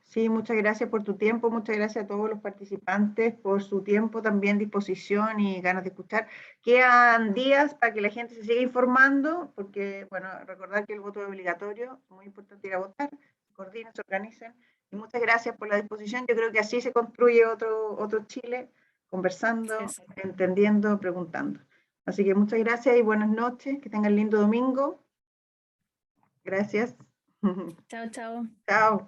Sí, muchas gracias por tu tiempo, muchas gracias a todos los participantes por su tiempo, también disposición y ganas de escuchar. Quedan días para que la gente se siga informando, porque, bueno, recordar que el voto es obligatorio, muy importante ir a votar, se coordinen, se organicen, y muchas gracias por la disposición. Yo creo que así se construye otro Chile, conversando, Eso. entendiendo, preguntando. Así que muchas gracias y buenas noches, que tengan lindo domingo. Gracias. Chao, chao. Chao.